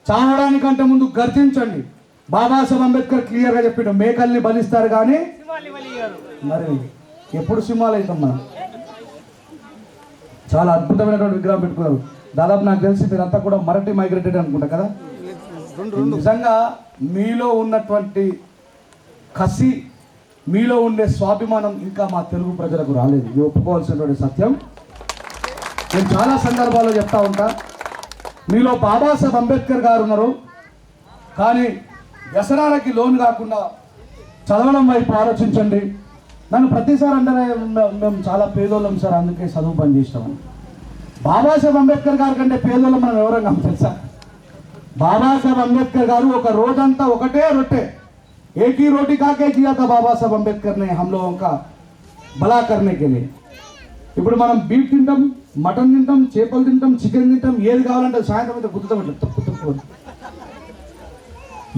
చావడానికంటే ముందు గర్జించండి. బాబాసాహెబ్ అంబేద్కర్ క్లియర్గా చెప్పిండు, మేకల్ని బలిస్తారు కానీ మరి ఎప్పుడు సింహాలు అవుతాం మనం. చాలా అద్భుతమైనటువంటి విగ్రహం పెట్టుకున్నారు. దాదాపు నాకు తెలిసి మీరంతా కూడా మరాఠీ మైగ్రేటెడ్ అనుకుంటా కదా. నిజంగా మీలో ఉన్నటువంటి కసి, మీలో ఉండే స్వాభిమానం ఇంకా మా తెలుగు ప్రజలకు రాలేదు. ఇది ఒప్పుకోవాల్సినటువంటి సత్యం. నేను చాలా సందర్భాల్లో చెప్తా ఉంటా, మీలో బాబాసాహెబ్ అంబేద్కర్ గారు ఉన్నారు. కానీ వ్యసనాలకి లోన్ కాకుండా చదవడం వైపు ఆలోచించండి. నన్ను ప్రతిసారి అంటే మేము చాలా పేదోళ్ళం సార్, అందుకే చదువు పని చేస్తామని. బాబాసాహెబ్ అంబేద్కర్ గారి కంటే పేదోళ్ళం మనం ఎవరంగా తెలుసా? బాబాసాహెబ్ అంబేద్కర్ గారు ఒక రోజంతా ఒకటే రొట్టె, ఏకీ రోటీ కాకే కియా తా బాబాసాహెబ్ అంబేద్కర్ నే హమ్ లోగోं का భలా करने के लिए. ఇప్పుడు మనం బీఫ్ తింటాం, మటన్ తింటాం, చేపలు తింటాం, చికెన్ తింటాం, ఏది కావాలంటే సాయంత్రం అయితే గుర్తుతాం తప్పు.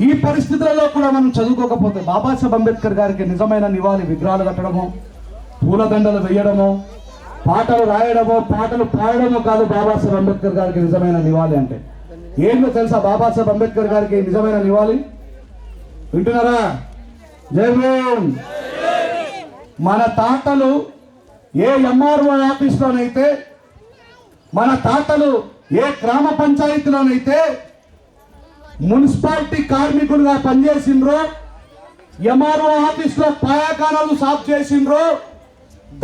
ఈ పరిస్థితులలో కూడా మనం చదువుకోకపోతే బాబాసాహెబ్ అంబేద్కర్ గారికి నిజమైన నివాళి విగ్రహాలు కట్టడమో, పూలదండలు వేయడమో, పాటలు రాయడమో, పాటలు పాడడమో కాదు. బాబాసాహెబ్ అంబేద్కర్ గారికి నిజమైన నివాళి అంటే ఏంటో తెలుసా? బాబాసాహెబ్ అంబేద్కర్ గారికి నిజమైన నివాళి వింటున్నారా? జై భీమ్. మన తాతలు ఏ ఎంఆర్ఓ ఆఫీస్లోనైతే, మన తాతలు ఏ గ్రామ పంచాయతీలోనైతే మున్సిపాలిటీ కార్మికులుగా పనిచేసిండ్రో, ఎంఆర్ఓ ఆఫీస్లో పాయాకానాలు సాఫ్ చేసిండ్రో,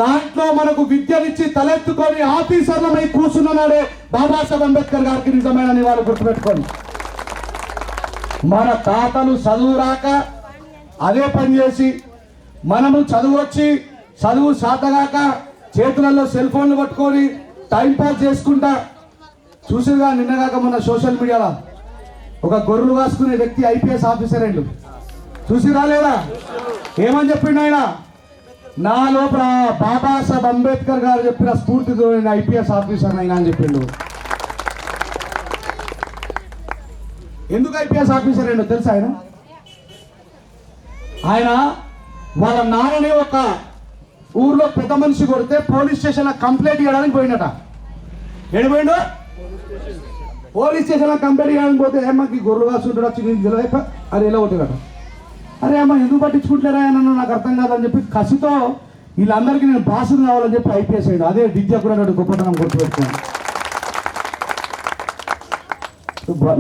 దాంట్లో మనకు విద్యనిచ్చి తలెత్తుకొని ఆఫీసర్లమై కూర్చున్నాడే బాబాసాహెబ్ అంబేద్కర్ గారికి నిజమైన నివాళి. గుర్తుపెట్టుకోండి. మన తాతలు చదువు రాక అదే పని చేసి, మనము చదువు వచ్చి చదువు సాతగాక చేతులలో సెల్ ఫోన్లు పట్టుకొని టైంపాస్ చేసుకుంటా చూసిగా. నిన్నగాక మొన్న సోషల్ మీడియాలో ఒక గొర్రెలు కాసుకునే వ్యక్తి ఐపీఎస్ ఆఫీసర్ అయిండు. చూసి రాలేదా? ఏమని చెప్పిండు ఆయన? నా లోపల బాబాసాహెబ్ అంబేద్కర్ గారు చెప్పిన స్ఫూర్తితో నేను ఐపీఎస్ ఆఫీసర్ అయినా అని చెప్పిండు. ఎందుకు ఐపీఎస్ ఆఫీసర్ అయిందో తెలుసా? ఆయన వాళ్ళ నాన్నని ఒక ఊర్లో పెద్ద మనిషి కొడితే పోలీస్ స్టేషన్లో కంప్లైంట్ ఇవ్వడానికి పోయినట. ఎడిపోయిండు? పోలీస్ స్టేషన్లో కంప్లైంట్ ఇవ్వడానికి పోతే ఏమ్మకి గొర్రెలు కాసుకుంటాడు వచ్చి నేను తెలియక అది ఎలా కొట్టినట. అరే అమ్మ ఎందుకు పట్టించుకుంటారా నన్ను, నాకు అర్థం కాదని చెప్పి కసితో వీళ్ళందరికీ నేను బాసులు కావాలని చెప్పి ఐపీఎస్ అయ్యాడు. అదే విద్య కూడా గొప్పతనం గుర్తుపెట్టుకున్నాను.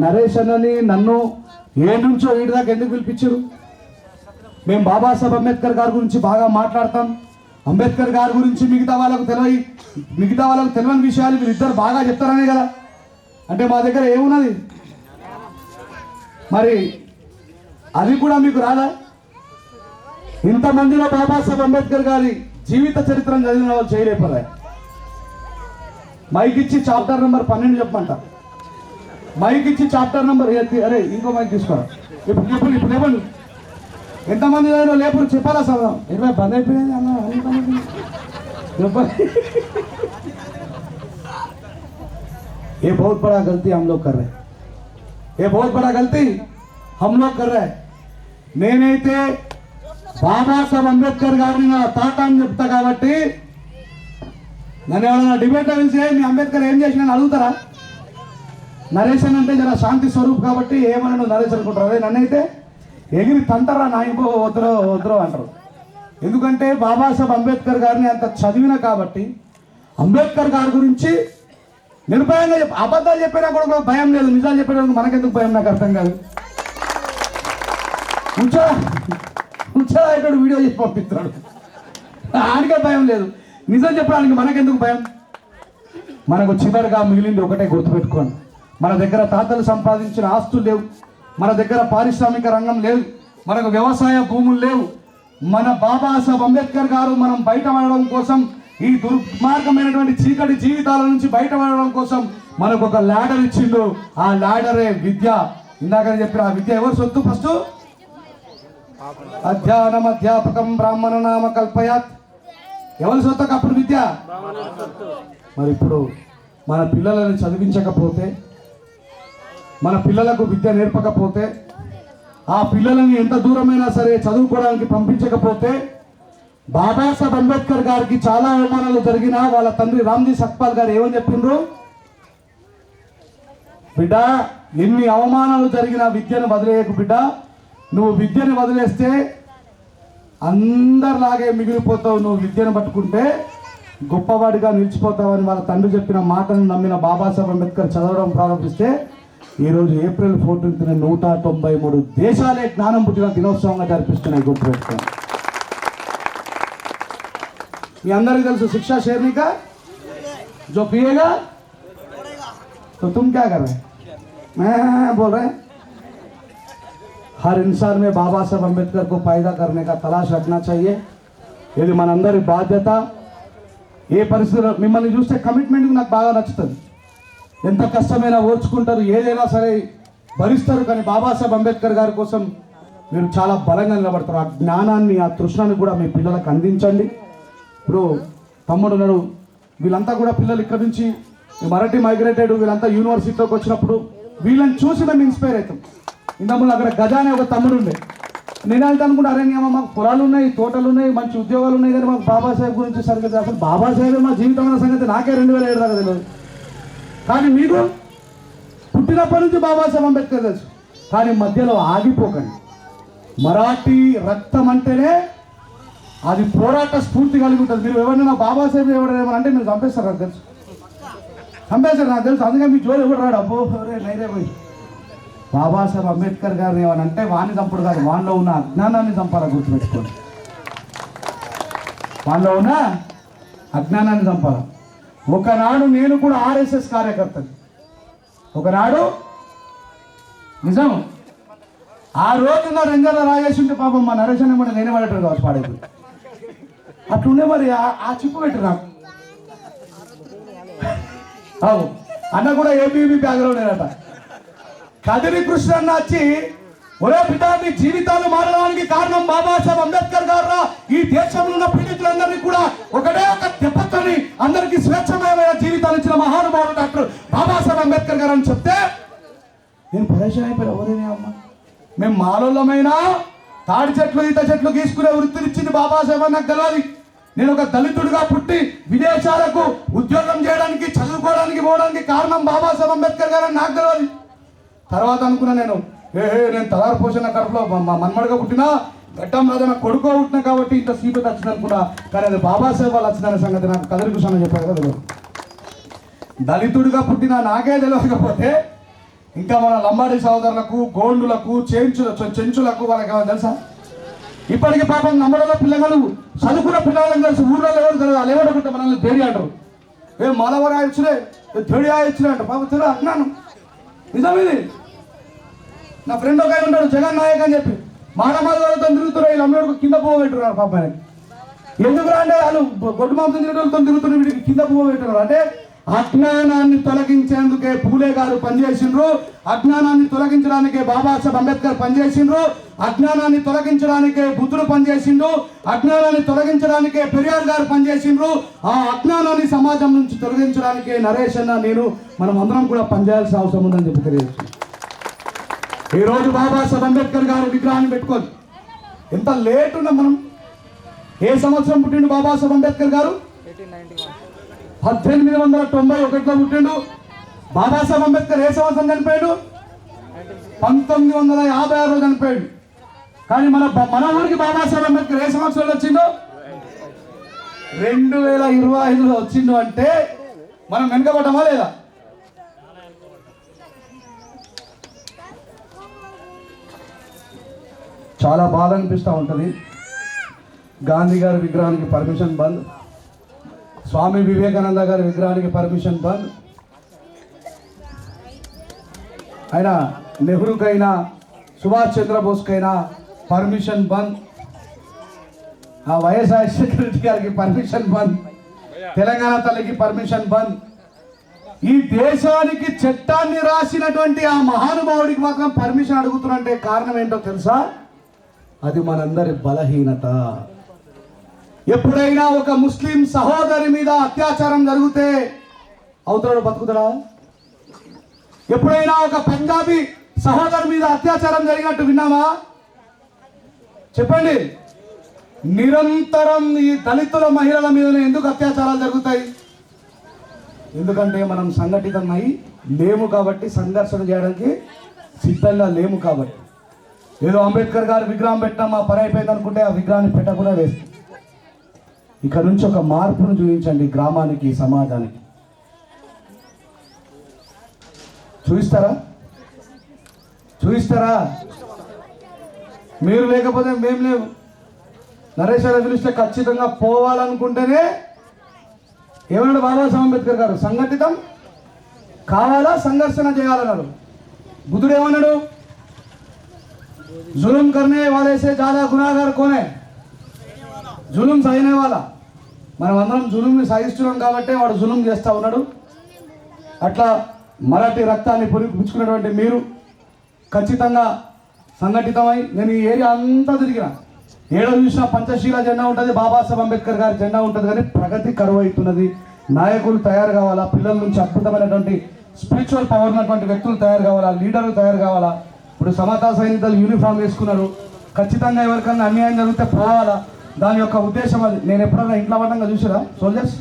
నరేష్ అన్నని నన్ను 7 నుంచో 7 దాకా ఎందుకు పిలిపించారు? మేము బాబాసాహెబ్ అంబేద్కర్ గారి గురించి బాగా మాట్లాడతాం. అంబేద్కర్ గారి గురించి మిగతా వాళ్ళకు తెలియని విషయాలు వీళ్ళిద్దరు బాగా చెప్తారనే కదా. అంటే మా దగ్గర ఏమున్నది మరి, అది కూడా మీకు రాదా? ఇంతమందిలో బాబాసాహెబ్ అంబేద్కర్ గారి జీవిత చరిత్రను చదివిన వాళ్ళు చేయలేపరా. మైక్ ఇచ్చి చాప్టర్ నెంబర్ 12 చెప్పమంట. మైక్ ఇచ్చి చాప్టర్ నెంబర్, అరే ఇంకో మైక్ తీసుకోరా. ఇప్పుడు లేవండి. ఎంతమంది లేపుడు చెప్పాలా సార్? 20 బంద్ అయిపోయింది అన్న. ये बहुत बड़ा गलती हम लोग कर रहे हैं, ये बहुत बड़ा गलती हम लोग कर रहे हैं. నేనైతే బాబాసాహెబ్ అంబేద్కర్ గారిని నా తాత అని చెప్తా కాబట్టి నన్ను ఎవరైనా డిబేట్ పిలిచి మీ అంబేద్కర్ ఏం చేసిన అడుగుతారా? నరేషన్ అంటే జర శాంతి స్వరూప్ కాబట్టి ఏమన్నా నువ్వు నరేష్ అనుకుంటారు. అదే నన్నైతే ఎగిరి తంటారా నాయనో వద్దురో అంటారు. ఎందుకంటే బాబాసాహెబ్ అంబేద్కర్ గారిని అంత చదివిన కాబట్టి అంబేద్కర్ గారి గురించి నిర్భయంగా అబద్ధాలు చెప్పినా కూడా భయం లేదు, నిజాలు చెప్పినా మనకెందుకు భయం నాకు అర్థం కాదు. కూర్చోడు వీడియో చేసి పంపిస్తున్నాడు, ఆడికే భయం లేదు. నిజం చెప్పడానికి మనకెందుకు భయం? మనకు చివరిగా మిగిలింది ఒకటే గుర్తుపెట్టుకోండి, మన దగ్గర తాతలు సంపాదించిన ఆస్తులు లేవు, మన దగ్గర పారిశ్రామిక రంగం లేదు, మనకు వ్యవసాయ భూములు లేవు. మన బాబాసాహెబ్ అంబేద్కర్ గారు మనం బయటపడడం కోసం, ఈ దుర్మార్గమైనటువంటి చీకటి జీవితాల నుంచి బయటపడడం కోసం మనకు ఒక ల్యాడర్ ఇచ్చిండు. ఆ ల్యాడరే విద్య. ఇందాక చెప్పిన ఆ విద్య ఎవరు సొత్తు? ఫస్ట్ అధ్యానం అధ్యాపకం బ్రాహ్మణ నామ కల్పయాత్. ఎవరి సొత్తు అప్పుడు విద్య? మరి ఇప్పుడు మన పిల్లలను చదివించకపోతే, మన పిల్లలకు విద్య నేర్పకపోతే, ఆ పిల్లలని ఎంత దూరమైనా సరే చదువుకోవడానికి పంపించకపోతే, బాబాసాహెబ్ అంబేద్కర్ గారికి చాలా అవమానాలు జరిగినా వాళ్ళ తండ్రి రామ్జీ సక్పాల్ గారు ఏమని చెప్పిండ్రు? బిడ్డ, ఎన్ని అవమానాలు జరిగినా విద్యను వదిలేయకు బిడ్డ. నువ్వు విద్యను వదిలేస్తే అందరిలాగే మిగిలిపోతావు, నువ్వు విద్యను పట్టుకుంటే గొప్పవాడిగా నిలిచిపోతావని వాళ్ళ తండ్రి చెప్పిన మాటను నమ్మిన బాబాసాహెబ్ అంబేద్కర్ చదవడం ప్రారంభిస్తే ఈరోజు ఏప్రిల్ 14న 193 దేశాలే జ్ఞానం పుట్టిన దినోత్సవంగా జరిపిస్తున్నాయి. గుర్తుపెట్టుకోండి. మీ అందరికీ తెలుసు, शिक्षा शेरनी का जो पिएगा तो तुम क्या कर रहे हैं? मैं बोल रहे हैं हर इंसान में बाबा साहब अंबेडकर को पैदा करने का तलाश रखना चाहिए. ఇది మనందరి బాధ్యత. ఏ పరిస్థితుల్లో మిమ్మల్ని చూస్తే కమిట్మెంట్ నాకు బాగా నచ్చుతుంది. ఎంత కష్టమైనా ఓర్చుకుంటారు, ఏదైనా సరే భరిస్తారు. కానీ బాబాసాహెబ్ అంబేద్కర్ గారి కోసం మీరు చాలా బలంగా నిలబడతారు. ఆ జ్ఞానాన్ని, ఆ తృష్ణాన్ని కూడా మీ పిల్లలకు అందించండి. ఇప్పుడు తమ్ముడు ఉన్నాడు, వీళ్ళంతా కూడా పిల్లలు ఇక్కడ నుంచి మరాఠీ మైగ్రేటెడ్, వీళ్ళంతా యూనివర్సిటీలోకి వచ్చినప్పుడు వీళ్ళని చూసి మేము ఇన్స్పైర్ అవుతాం. ఇంతకుముందు అక్కడ గజా అనే ఒక తమ్ముడు ఉండే. నేను వెళ్తా అనుకుంటే, అరే మాకు పొలాలు ఉన్నాయి, తోటలు ఉన్నాయి, మంచి ఉద్యోగాలు ఉన్నాయి, కానీ మాకు బాబాసాహెబ్ గురించి సరిగ్గా అసలు బాబాసాహెబ్ మా జీవితంలో సంగతి నాకే 2007 దాకా తెలియదు. కానీ మీకు పుట్టినప్పటి నుంచి బాబాసాహెబ్ అంబేద్కర్ తెలుసు. కానీ మధ్యలో ఆగిపోకండి. మరాఠీ రక్తం అంటేనే అది పోరాట స్ఫూర్తి కలిగి ఉంటుంది. మీరు ఎవరైనా బాబాసాహెబ్ ఎవరైనా అంటే మీరు చంపేస్తారు, నాకు తెలుసు, చంపేస్తారు నాకు తెలుసు. అందుకే మీ జోలు ఎవరు రాడు. అబ్బో నైరే పోయి బాబాసాహెబ్ అంబేద్కర్ గారిని ఏమనంటే వాణ్ణి చంపుడు కాదు, వానిలో ఉన్న అజ్ఞానాన్ని చంపాలా. గుర్తుపెట్టుకోండి, వానిలో ఉన్న అజ్ఞానాన్ని చంపాలా. ఒకనాడు నేను కూడా ఆర్ఎస్ఎస్ కార్యకర్తని, ఒకనాడు నిజం. ఆ రోజు నా రంజాల రాజేసి ఉంటే పాపం మా నరేషన్ ఏమంటే నేనే పడేటారు కావచ్చు, పాడైపోయి అట్లుండే. మరి ఆ చిప్పు పెట్టు నాకు. అన్న కూడా ఏబీబీ బ్యాక్గ్రౌండ్ ఏనట. కదిరి కృష్ణ అన్న వచ్చి, ఒరే బిడ్డ, మీ జీవితాలు మారడానికి కారణం బాబాసాహెబ్ అంబేద్కర్ గారు. ఈ దేశంలో ఉన్న పీడితులందరినీ కూడా ఒకటే ఒక దెబ్బతోని అందరికీ స్వేచ్ఛమయమైన జీవితాలు ఇచ్చిన మహానుభావుడు డాక్టర్ బాబాసాహెబ్ అంబేద్కర్ గారు అని చెప్తే నేను పరేషాన్ అయిపోయాను. ఎవరైనా అమ్మ, మేము మాలోళ్ళమైనా తాడి చెట్లు, ఈత చెట్లు గీసుకునే వృత్తినిచ్చింది బాబాసాహెబ్ నాకు తెలియదు. నేను ఒక దళితుడిగా పుట్టి విదేశాలకు ఉద్యోగం చేయడానికి, చదువుకోవడానికి పోవడానికి కారణం బాబాసాహెబ్ అంబేద్కర్ గారు అని నాకు తెలియదు. తర్వాత అనుకున్నా నేను తలారు పోషణ కడుపులో మన్మడిగా పుట్టినా, గడ్డం రాజా నాకు కొడుకో పుట్టినా కాబట్టి ఇంత సీటు వచ్చింది అనుకున్నా. కానీ అది బాబాసాహెబ్ వాళ్ళు వచ్చిందనే సంగతి నాకు కదిరి కృష్ణ చెప్పారు కదా. దళితుడిగా పుట్టినా నాకే తెలియకపోతే ఇంకా మన లంబాడి సోదరులకు, గోండులకు, చెంచులకు వాళ్ళకి ఏమైనా తెలుసా? ఇప్పటికీ పాపం నమ్మడంలో పిల్లలు చదువుకున్న పిల్లలను కలిసి ఊళ్ళో ఎవరు తెలియదు వాళ్ళు ఎవరుకుంటే మనల్ని తేడి అంటారు. ఏ మాలవరా ఇచ్చినే తేడి ఇచ్చినా అంటారు. పాపం తెలియదు అంటున్నాను, నిజమేది. నా ఫ్రెండ్ ఒక ఆయన ఉంటాడు జగన్ నాయక్ అని చెప్పి మానమాలతో తిరుగుతున్నారు. వీళ్ళు అమ్మడికి కింద పువ్వు పెట్టున్నారు పాప. ఎందుకు అంటే వాళ్ళు గొడ్డు మాంసం తిరగడంతో తిరుగుతున్న వీడికి కింద పువ్వు పెట్టున్నారు. అంటే అజ్ఞానాన్ని తొలగించేందుకే పూలే గారు పనిచేసిండ్రు, అజ్ఞానాన్ని తొలగించడానికే బాబాసాహెబ్ అంబేద్కర్ పనిచేసిండ్రు, అజ్ఞానాన్ని తొలగించడానికే బుద్ధుడు పనిచేసిండు, అజ్ఞానాన్ని తొలగించడానికే పెరియార్ గారు పనిచేసిండ్రు. ఆ అజ్ఞానాన్ని సమాజం నుంచి తొలగించడానికే నరేష్ అన్న నేను మనం అందరం కూడా పనిచేయాల్సిన అవసరం ఉందని చెప్పి తెలియజేస్తుంది. ఈరోజు బాబాసాహెబ్ అంబేద్కర్ గారి విగ్రహాన్ని పెట్టుకోవాలి. ఎంత లేట్ ఉన్నాం మనం. ఏ సంవత్సరం పుట్టిండు బాబాసాహెబ్ అంబేద్కర్ గారు? 1891లో పుట్టిండు. బాబాసాహెబ్ అంబేద్కర్ ఏ సంవత్సరం చనిపోయాడు? 1956లో చనిపోయాడు. కానీ మన ఊరికి బాబాసాహెబ్ అంబేద్కర్ ఏ సంవత్సరంలో వచ్చిండు? 2025లో వచ్చిండు. అంటే మనం వెనుకబడ్డామా లేదా? చాలా బాధ అనిపిస్తూ ఉంటుంది. గాంధీ గారి విగ్రహానికి పర్మిషన్ బంద్, స్వామి వివేకానంద గారి విగ్రహానికి పర్మిషన్ బంద్, అయినా నెహ్రూకైనా సుభాష్ చంద్రబోస్కైనా పర్మిషన్ బంద్, ఆ వైఎస్ రాజశేఖర రెడ్డి గారికి పర్మిషన్ బంద్, తెలంగాణ తల్లికి పర్మిషన్ బంద్. ఈ దేశానికి చట్టాన్ని రాసినటువంటి ఆ మహానుభావుడికి మాత్రం పర్మిషన్ అడుగుతున్నంటే కారణం ఏంటో తెలుసా? అది మనందరి బలహీనత. ఎప్పుడైనా ఒక ముస్లిం సహోదరి మీద అత్యాచారం జరిగితే అవతల బతుకుతాడా? ఎప్పుడైనా ఒక పంజాబీ సహోదరు మీద అత్యాచారం జరిగినట్టు విన్నామా? చెప్పండి. నిరంతరం ఈ దళితుల మహిళల మీద ఎందుకు అత్యాచారాలు జరుగుతాయి? ఎందుకంటే మనం సంఘటితమై లేము కాబట్టి, సంఘర్షణ చేయడానికి సిద్ధంగా లేము కాబట్టి. ఏదో అంబేద్కర్ గారి విగ్రహం పెట్టాం మా పని అయిపోయింది అనుకుంటే ఆ విగ్రహాన్ని పెట్టకుండా వేస్తుంది. ఇక నుంచి ఒక మార్పును చూపించండి గ్రామానికి, సమాజానికి. చూపిస్తారా? మీరు లేకపోతే మేము లేవు. నరేష్ గారు పిలిస్తే ఖచ్చితంగా పోవాలనుకుంటేనే ఏమన్నాడు బాబాసాహెబ్ అంబేద్కర్ గారు? సంఘటితం కావాలా, సంఘర్షణ చేయాలన్నాడు. బుద్ధుడు ఏమన్నాడు? जुल्म करने वाले से ज्यादा गुनाहगार कौन है? जुल्म సహినే వాళ్ళ. మనం అందరం జులుంని సహిస్తున్నాం కాబట్టి వాడు జులుం చేస్తూ ఉన్నాడు. అట్లా మరాఠీ రక్తాన్ని పుచ్చుకున్నటువంటి మీరు ఖచ్చితంగా సంఘటితమై, నేను ఈ ఏరియా అంతా తిరిగిన, ఏడో చూసిన పంచశీల జెండా ఉంటుంది, బాబాసాహెబ్ అంబేద్కర్ గారి జెండా ఉంటుంది. కానీ ప్రగతి కరువు అవుతున్నది. నాయకులు తయారు కావాలా, పిల్లల నుంచి అద్భుతమైనటువంటి స్పిరిచువల్ పవర్ ఉన్నటువంటి వ్యక్తులు తయారు కావాలా, లీడర్లు తయారు కావాలా. ఇప్పుడు సమతా సైనికులు యూనిఫామ్ వేసుకున్నారు. ఖచ్చితంగా ఎవరికన్నా అన్యాయం జరిగితే పోవాలా. దాని యొక్క ఉద్దేశం అది. నేను ఎప్పుడన్నా ఇంట్లో పడంగా చూసిరా సోల్జర్స్?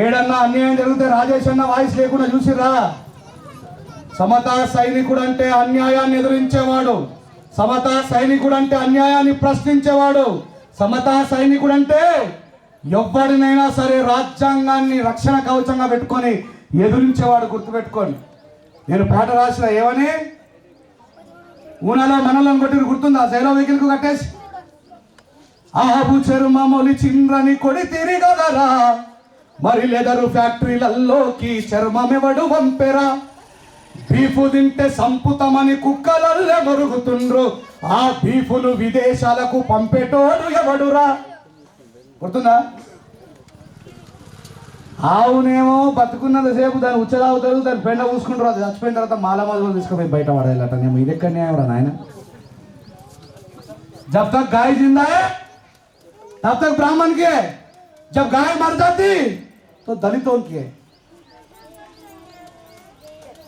ఏడన్నా అన్యాయం జరిగితే రాజేష్ అన్న వాయిస్ లేకుండా చూసిరా? సమతా సైనికుడు అంటే అన్యాయాన్ని ఎదురించేవాడు, సమతా సైనికుడు అంటే అన్యాయాన్ని ప్రశ్నించేవాడు, సమతా సైనికుడు అంటే ఎవరినైనా సరే రాజ్యాంగాన్ని రక్షణ కవచంగా పెట్టుకొని ఎదురించేవాడు. గుర్తుపెట్టుకోండి. నేను పాట రాసిన ఏమని, ఊనలో మనలను కొట్టి గుర్తుందా? సైలో వెహికల్కు కట్టేసి ఆబు చర్మమొలి చిండ్రని కొడి తిరిగదరా, మరి లెదరు ఫ్యాక్టరీలల్లోకి చర్మమెవడు వంపెరా, బీఫు తింటే సంపుతమని కుక్కలల్లే మరుగుతుండ్రు, ఆ బీఫులు విదేశాలకు పంపేటోడు ఎవడురా. గుర్తుందా? ఆవునేమో బతుకున్నంత సేపు దాన్ని ఉచ్చదావుతారు, దాన్ని పెండ పూసుకుంటారు, అది చచ్చిపోయిన తర్వాత మాలమాలు తీసుకుపోయి బయట పడేయాలట. నేను ఇది ఎక్కడ న్యాయం రా నాయన? जब तक गाय जिंदा है तब तक ब्राह्मण की है, जब गाय मर जाती तो दलितों की है.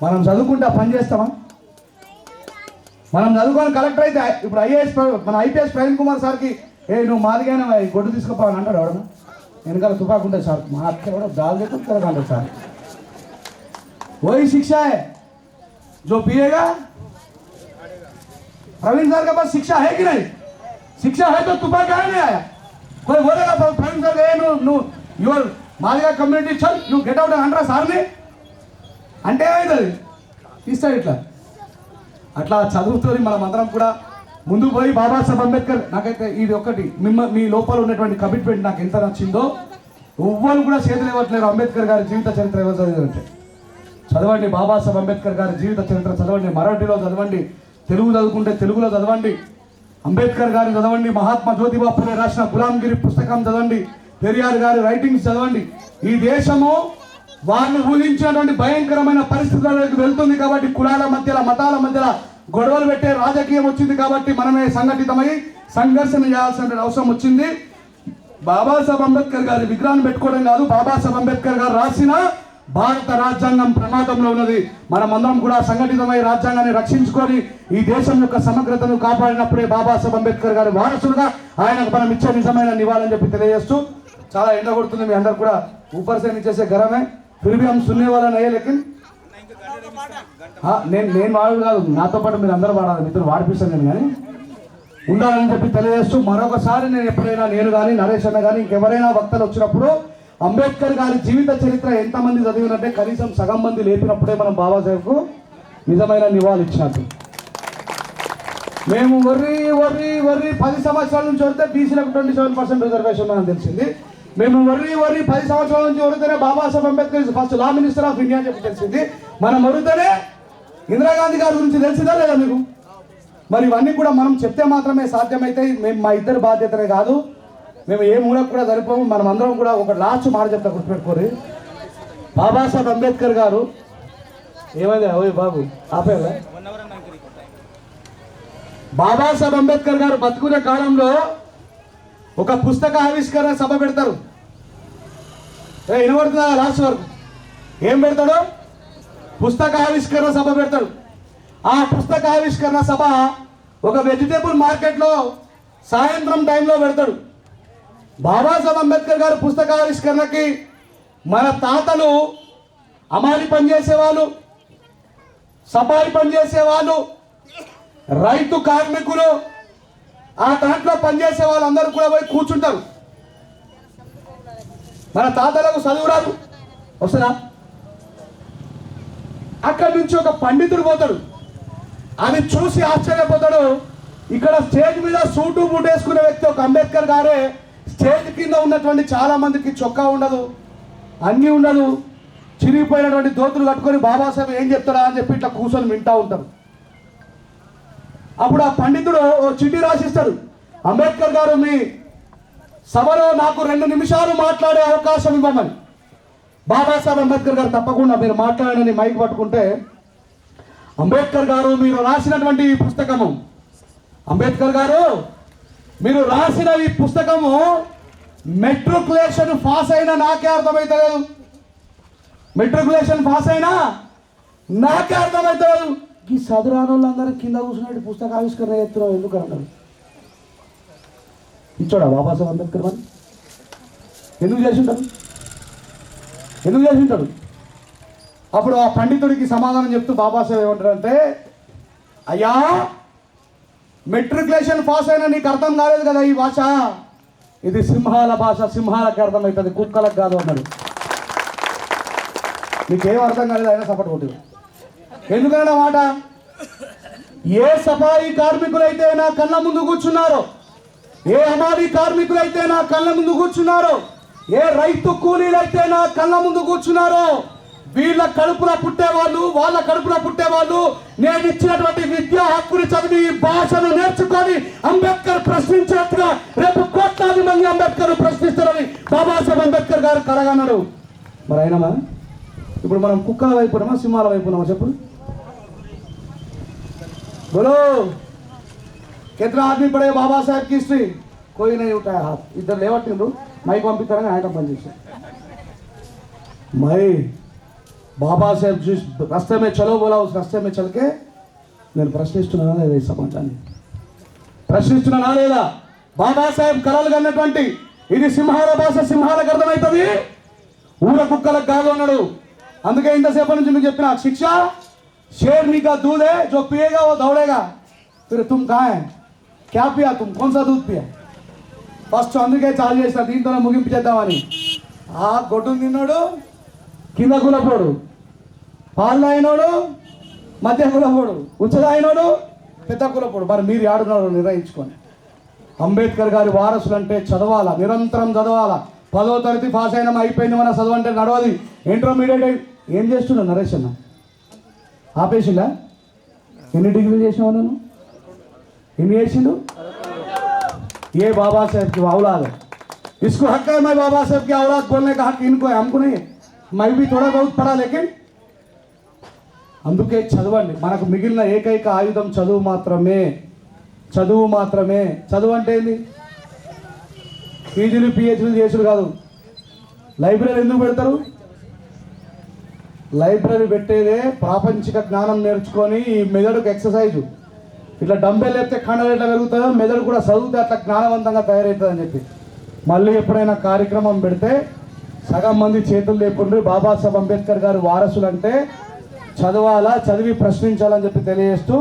మనం చదువుకుంటే పని చేస్తామా? మనం చదువుకొని కలెక్టర్ అయితే ఇప్పుడు ఐఏఎస్ మన ఐపీఎస్ ప్రవీణ్ కుమార్ సార్కి నువ్వు మాదిగానే గొడ్డు తీసుకుపోవాలని అంటాడు ఎవడన్నా? వెనకాల తుపాకు ఉంటుంది సార్, మా అక్క కూడా దాల్ देखो సార్. वही शिक्षा है जो पिएगा. प्रवीण सर के पास शिक्षा है कि नहीं? शिक्षा है तो तुपा क्या नहीं आया? कोई बोलेगा प्रवीण सर नु యువర్ మాదిగా కమ్యూనిటీ చల్ నువ్వు గెట్ అవుట్ అంటారా సార్ని? అంటే ఏమవుతుంది? ఇస్తాడు ఇట్లా. అట్లా చదువుతో మనం అందరం కూడా ముందుకు పోయి బాబాసాహెబ్ అంబేద్కర్ నాకైతే ఇది ఒకటి మీ లోపల ఉన్నటువంటి కమిట్మెంట్ నాకు ఎంత నచ్చిందో. ఎవ్వరు కూడా చేతులు ఇవ్వట్లేరు అంబేద్కర్ గారి జీవిత చరిత్ర ఎవరు చదివిందంటే. చదవండి బాబాసాహెబ్ అంబేద్కర్ గారి జీవిత చరిత్ర చదవండి, మరాఠీలో చదవండి, తెలుగు చదువుకుంటే తెలుగులో చదవండి, అంబేద్కర్ గారిని చదవండి, మహాత్మా జ్యోతిబా ఫులే రాసిన గులాంగిరి పుస్తకం చదవండి, పెరియార్ గారి రైటింగ్స్ చదవండి. ఈ దేశము వాళ్ళు ఊహించినటువంటి భయంకరమైన పరిస్థితులకు వెళ్తుంది కాబట్టి కులాల మధ్యలో మతాల మధ్యలో గొడవలు పెట్టే రాజకీయం వచ్చింది కాబట్టి మనమే సంఘటితమై సంఘర్షణ చేయాల్సిన అవసరం వచ్చింది. బాబాసాహెబ్ అంబేద్కర్ గారి విగ్రహాన్ని పెట్టుకోవడం కాదు, బాబాసాహెబ్ అంబేద్కర్ గారు రాసిన భారత రాజ్యాంగం ప్రమాదంలో ఉన్నది. మనమందరం కూడా సంఘటితమై రాజ్యాంగాన్ని రక్షించుకొని ఈ దేశం యొక్క సమగ్రతను కాపాడినప్పుడే బాబాసాహెబ్ అంబేద్కర్ గారి వారసులుగా ఆయనకు మనం ఇచ్చే నిజమైన నివాళని చెప్పి తెలియజేస్తూ, చాలా ఎండ కొడుతుంది, మీ అందరు కూడా ऊपर से नीचे से गर्म है, फिर भी हम सुनने वाला नहीं है. लेकिन నేను వాడు కాదు, నాతో పాటు మీరు అందరూ వాడాలి, మిత్రులు వాడిపిస్తాను నేను కానీ ఉండాలని చెప్పి తెలియజేస్తూ, మరొకసారి నేను ఎప్పుడైనా నేను కానీ నరేష్ అన్న కానీ ఇంకెవరైనా వక్తలు వచ్చినప్పుడు అంబేద్కర్ గారి జీవిత చరిత్ర ఎంతమంది చదివినట్టే కనీసం సగం మంది లేపినప్పుడే మనం బాబాసాహెబ్కు నిజమైన నివాళులు ఇచ్చినట్టు. మేము వర్రీ 10 సంవత్సరాల నుంచి వస్తే బీసీలకు 27% రిజర్వేషన్ అని తెలిసింది. మేము వర్రీ 10 సంవత్సరాల నుంచి వరితేనే Babasaheb Ambedkar first law minister of India అని చెప్పి తెలిసింది. మనం వరితేనే ఇందిరాగాంధీ గారి గురించి తెలిసిందా లేదా మీకు? మరి ఇవన్నీ కూడా మనం చెప్తే మాత్రమే సాధ్యమైతే. మేము మా ఇద్దరు బాధ్యతనే కాదు, మేము ఏ మూలకు కూడా సరిపోము. మనం అందరం కూడా ఒక లాస్ట్ మాట చెప్తా, గుర్తుపెట్టుకోరు. బాబాసాహెబ్ అంబేద్కర్ గారు ఏమైంది ఓయ్ బాబు ఆపేలా. బాబాసాహెబ్ అంబేద్కర్ గారు బతుకునే కాలంలో ఒక పుస్తక ఆవిష్కరణ సభ పెడతారు. వినబడుతుందా? లాస్ట్ వరకు ఏం పెడతాడు? పుస్తక ఆవిష్కరణ సభ పెడతాడు. ఆ పుస్తక ఆవిష్కరణ సభ ఒక వెజిటేబుల్ మార్కెట్లో సాయంత్రం టైంలో పెడతాడు. బాబాసాహెబ్ అంబేద్కర్ గారు పుస్తక ఆవిష్కరణకి మన తాతలు అమాలి పనిచేసేవాళ్ళు, సఫాయి పనిచేసేవాళ్ళు, రైతు కార్మికులు, ఆ దాంట్లో పనిచేసే వాళ్ళందరూ కూడా పోయి కూర్చుంటారు. మన తాతలకు చదువు రాదు, వస్తుందా? అక్కడి నుంచి ఒక పండితుడు పోతాడు, అది చూసి ఆశ్చర్యపోతాడు. ఇక్కడ స్టేజ్ మీద సూటు బూట్ వేసుకునే వ్యక్తి ఒక అంబేద్కర్ గారే. స్టేజ్ కింద ఉన్నటువంటి చాలా మందికి చొక్కా ఉండదు, అన్నీ ఉండదు, చిరిగిపోయినటువంటి దోతులు కట్టుకొని బాబాసాహెబ్ ఏం చెప్తాడా అని చెప్పి ఇట్లా కూర్చొని వింటూ ఉంటారు. అప్పుడు ఆ పండితుడు ఓ చిట్టి రాసిస్తాడు, అంబేద్కర్ గారు మీ సభలో నాకు 2 నిమిషాలు మాట్లాడే అవకాశం ఇవ్వమని. బాబాసాహెబ్ అంబేద్కర్ గారు తప్పకుండా మీరు మాట్లాడని మైక్ పట్టుకుంటే, అంబేద్కర్ గారు మీరు రాసినటువంటి ఈ పుస్తకము, అంబేద్కర్ గారు మీరు రాసిన ఈ పుస్తకము మెట్రికులేషన్ పాస్ అయినా నాకే అర్థమవుతలేదు, మెట్రికులేషన్ పాస్ అయినా నాకే అర్థమవుతలేదు. ఈ చదురాని వాళ్ళందరూ కింద కూర్చున్నట్టు పుస్తక ఆవిష్కరణ చేస్తున్నావు ఎందుకు అన్నారు. ఇచ్చాడా బాబాసాహెబ్ అంబేద్కర్ మరి? ఎందుకు చేసి ఉంటాడు? అప్పుడు ఆ పండితుడికి సమాధానం చెప్తూ బాబాసాహెబ్ ఏమంటారంటే, అయ్యా మెట్రికులేషన్ పాస్ అయినా నీకు అర్థం కాలేదు కదా ఈ భాష, ఇది సింహాల భాష, సింహాలకు అర్థమవుతుంది, కుక్కలకు కాదు అన్నాడు. నీకేం అర్థం కాలేదు అయినా సపోర్ట్ కొట్టు. ఎందుకన్నా మాట, ఏ సఫాయి కార్మికులైతే నా కళ్ళ ముందు కూర్చున్నారో, ఏ హమాలి కార్మికులైతే నా కళ్ళ ముందు కూర్చున్నారో, ఏ రైతు కూలీలైతే నా కళ్ళ ముందు కూర్చున్నారో, వీళ్ళ కడుపున పుట్టేవాళ్ళు, వాళ్ళ కడుపున పుట్టేవాళ్ళు నేను ఇచ్చినటువంటి విద్యా హక్కుని చదివి భాషను నేర్చుకొని అంబేద్కర్ ప్రశ్నించినట్టుగా రేపు కోట్లాది మంది అంబేద్కర్ ప్రశ్నిస్తారని బాబాసాహెబ్ అంబేద్కర్ గారు కలగన్నాడు. మరి అయినా ఇప్పుడు మనం కుక్కల వైపునమా సింహాల వైపునమా చెప్పు? बोलो कितना आदमी पढ़े बाबा साहब की हिस्ट्री? कोई नहीं उठाया हाथ. इधर लेवट माइक पंपिंచారని ఆయన పనిచేశారు. मैं बाबा साहब जिस रास्ते में चलो बोला उस रास्ते में चल के నేను ప్రశ్నిస్తున్నానా లేదా ఈ సమాజాన్ని? ప్రశ్నిస్తున్నానా లేదా? బాబాసాహెబ్ కలలు కన్నటువంటి ఇది సింహాల భాష, సింహాలకు అర్థమవుతుంది, ఊర కుక్కలకు కాదు అన్నాడు. అందుకే ఇంతసేపటి నుంచి మీకు చెప్పిన శిక్ష शेरनी का दूध है, जो पिएगा वो दौड़ेगा. फिर तुम कहाँ है, क्या पिया, तुम कौन सा दूध पिया? ఫస్ట్ అందుకే చాలు చేసిన దీంతో ముగింపు చేద్దామని. ఆ గొడ్డు తిన్నాడు కింద కులపోడు, పాలు తాగినోడు మధ్య కులపోడు, ఉచ్చ తాగినోడు పెద్ద కులపోడు. మరి మీరు ఆడున్నారు నిర్ణయించుకొని. అంబేద్కర్ గారి వారసులు అంటే చదవాలా, నిరంతరం చదవాలా. 10వ తరగతి పాస్ అయినా అయిపోయింది మన చదువు అంటే నడవది. ఇంటర్మీడియట్ ఏం చేస్తున్నావు నరేష్ అన్న? ఆపేసిందా? ఎన్ని డిగ్రీలు చేసినావు నన్ను? ఎన్ని చేసిండు? ये बाबा साहब की औलाद है, इसको हक है मैं बाबा साहब की औलाद बोलने का हक इनको है, हमको नहीं है. मैं भी थोड़ा बहुत पढ़ा लेकिन అందుకే చదవండి. మనకు మిగిలిన ఏకైక ఆయుధం చదువు మాత్రమే. చదువు మాత్రమే. చదువు అంటే ఏంది? పీజీలు పిహెచ్డీలు చేసుడు కాదు. లైబ్రరీ ఎందుకు పెడతారు? లైబ్రరీ పెట్టేదే ప్రాపంచిక జ్ఞానం నేర్చుకొని ఈ మెదడుకు ఎక్సర్సైజు. ఇట్లా డంబెల్ లేపితే కండలు ఎట్లా పెరుగుతుందో మెదడు కూడా చదివితే అట్లా జ్ఞానవంతంగా తయారవుతుందని చెప్పి మళ్ళీ ఎప్పుడైనా కార్యక్రమం పెడితే సగం మంది చేతులు లేకుండా బాబాసాహెబ్ అంబేద్కర్ గారు వారసులు అంటే చదవాలా, చదివి ప్రశ్నించాలని చెప్పి తెలియజేస్తూ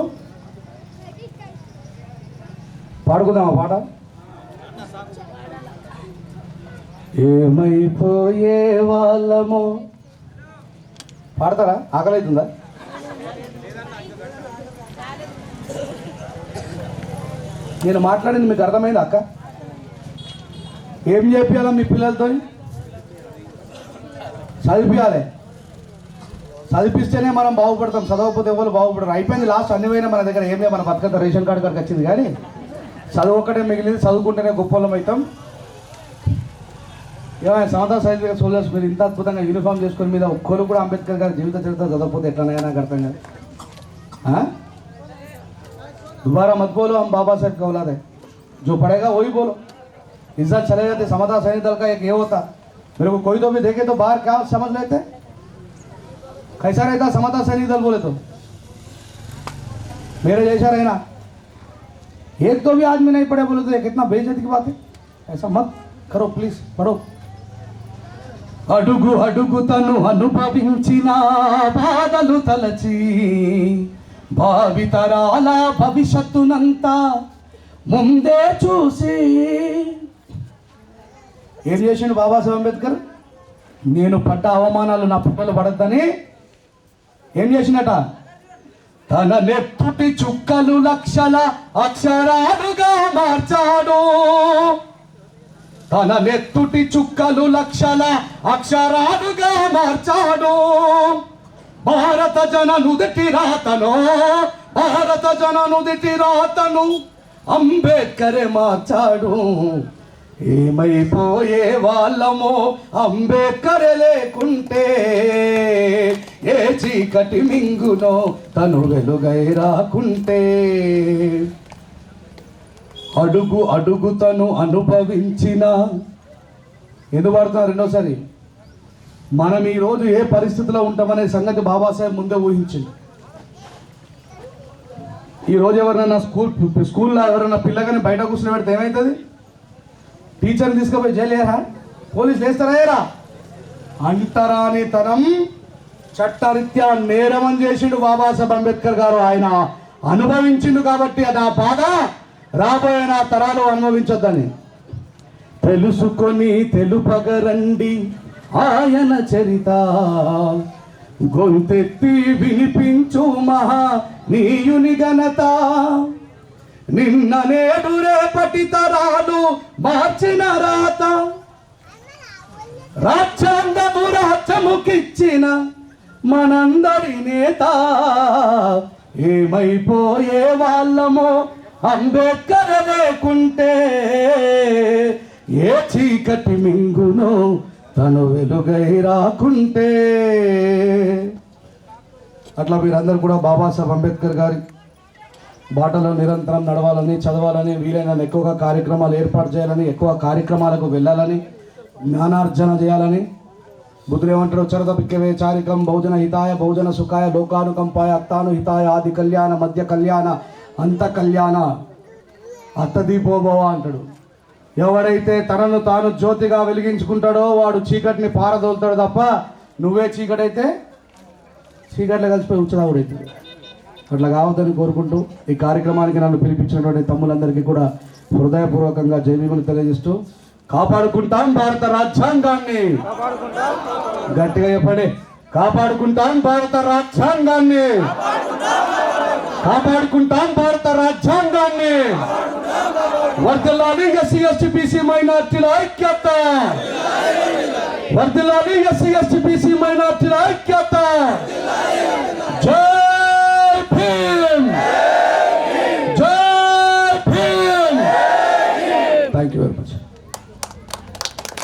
పాడుకుందామా పాట? ఏమైపోయే వాళ్ళమో పాడతారా? ఆకలి అవుతుందా? నేను మాట్లాడింది మీకు అర్థమైంది అక్క? ఏం చేయాలా మీ పిల్లలతో? చదివియాలి. చదివిస్తేనే మనం బాగుపడతాం. చదవకపోతే ఎవరు బాగుపడరు. అయిపోయింది లాస్ట్. అన్ని పోయినా మన దగ్గర ఏమే, మన బతకంత రేషన్ కార్డు కాడికి వచ్చింది. కానీ చదువు ఒక్కటే మిగిలింది. చదువుకుంటేనే గొప్పలం అవుతాం. ఏమైనా సమతా సైనిక సోల్జర్స్ మీరు ఇంత అద్భుతంగా యూనిఫామ్ చేసుకుని మీద ఒక్కరు కూడా అంబేద్కర్ గారి జీవిత చరిత్ర చదవకపోతే ఎట్లనైనా నాకు అర్థం కాదు. दोबारा मत बोलो हम बाबा साहब का औलाद है, जो पढ़ेगा वही बोलो. इज्जत चले जाते. समता सैनिक दल का एक ये होता, मेरे को कोई तो भी देखे तो बाहर क्या समझ लेते, कैसा रहता समता सैनिक दल बोले तो मेरे जैसा रहना. एक तो भी आदमी नहीं पढ़े बोले तो कितना बेइज्जती की बात है. ऐसा मत करो प्लीज, पढ़ो. అడుగు అడుగు తను అనుభవించిన బాధలు తలచి భావితరాల భవిష్యత్తునంతా ముందే చూసి ఏం చేసిండు బాబాసాహెబ్ అంబేద్కర్? నేను పడ్డ అవమానాలు నా పుట్టలు పడద్దని ఏం చేసినట? తన నెత్తుటి చుక్కలు లక్షల అక్షరాలుగా మార్చాడు. తన నెత్తుటి చుక్కలు లక్షల అక్షరాలుగా మార్చాడు. భారత జన నుదిటి రాతను, భారత జన నుదిటి రాతను అంబేద్కరే మార్చాడు. ఏమైపోయే వాళ్ళమో అంబేద్కరే లేకుంటే, ఏ చీకటి మింగునో తను వెలుగై రాకుంటే. అడుగు అడుగు తను అనుభవించిన, ఎందుకు వాడుతున్నారు రెండోసారి? మనం ఈరోజు ఏ పరిస్థితిలో ఉంటామనే సంగతి బాబాసాహెబ్ ముందే ఊహించింది. ఈరోజు ఎవరైనా స్కూల్లో ఎవరైనా పిల్లగాని బయట కూర్చుని పెడితే ఏమవుతుంది? టీచర్ని తీసుకుపోయి జైలు వేయరా? పోలీసులు వేస్తారా? అంటరాని తనం చట్టరీత్యా నేరమని చేసిండు బాబాసాహెబ్ అంబేద్కర్ గారు. ఆయన అనుభవించిండు కాబట్టి అది ఆ బాధ రాబోయే నా తరాలు అనుభవించొద్దని. తెలుసుకొని తెలుపగరండి ఆయన చరిత, గొంతెత్తి వినిపించు మహా నీయుని ఘనత. నిన్న నేడు రేపటి తరాలు మార్చిన రాత, రాజ్యాంగము రాజ్యముకిచ్చిన మనందరి నేత. ఏమైపోయే వాళ్ళమో అంబేద్కర్ లేకుంటే, ఏ చీకటి మింగునో తను వెలుగై రాకుంటే. అట్లా మీరందరూ కూడా బాబాసాహెబ్ అంబేద్కర్ గారి బాటలో నిరంతరం నడవాలని, చదవాలని, వీలైన ఎక్కువగా కార్యక్రమాలు ఏర్పాటు చేయాలని, ఎక్కువ కార్యక్రమాలకు వెళ్ళాలని, జ్ఞానార్జన చేయాలని. బుద్ధుడు ఏమంటాడు? చరద పిక్కవే చారికం బహుజన హితాయ బహుజన సుఖాయ లోకానుకంపాయ అత్తాను హితాయ ఆది కళ్యాణ మధ్య కళ్యాణ అంత కళ్యాణ అత్తదీపోభవ అంటాడు. ఎవరైతే తనను తాను జ్యోతిగా వెలిగించుకుంటాడో వాడు చీకటిని పారదోలుతాడు తప్ప, నువ్వే చీకటైతే చీకట్లో కలిసిపోయి ఉచ్చదావుడైతుంది. అట్లా కావద్దని కోరుకుంటూ ఈ కార్యక్రమానికి నన్ను పిలిపించినటువంటి తమ్ములందరికీ కూడా హృదయపూర్వకంగా జైవీములు తెలియజేస్తూ, కాపాడుకుంటాం భారత రాజ్యాంగాన్ని. గట్టిగా చెప్పండి. కాపాడుకుంటాం భారత రాజ్యాంగాన్ని, కాపాడుకుంటాం భారత రాజ్యాంగాన్ని. వర్ధిల్లాలి ఎస్సీ ఎస్టీ బీసీ మైనార్టీల ఐక్యత, వర్ధిల్లాలి ఎస్సీ ఎస్టీ బీసీ మైనార్టీల ఐక్యత. జై భీమ్, జై Bhim. Thank you very much.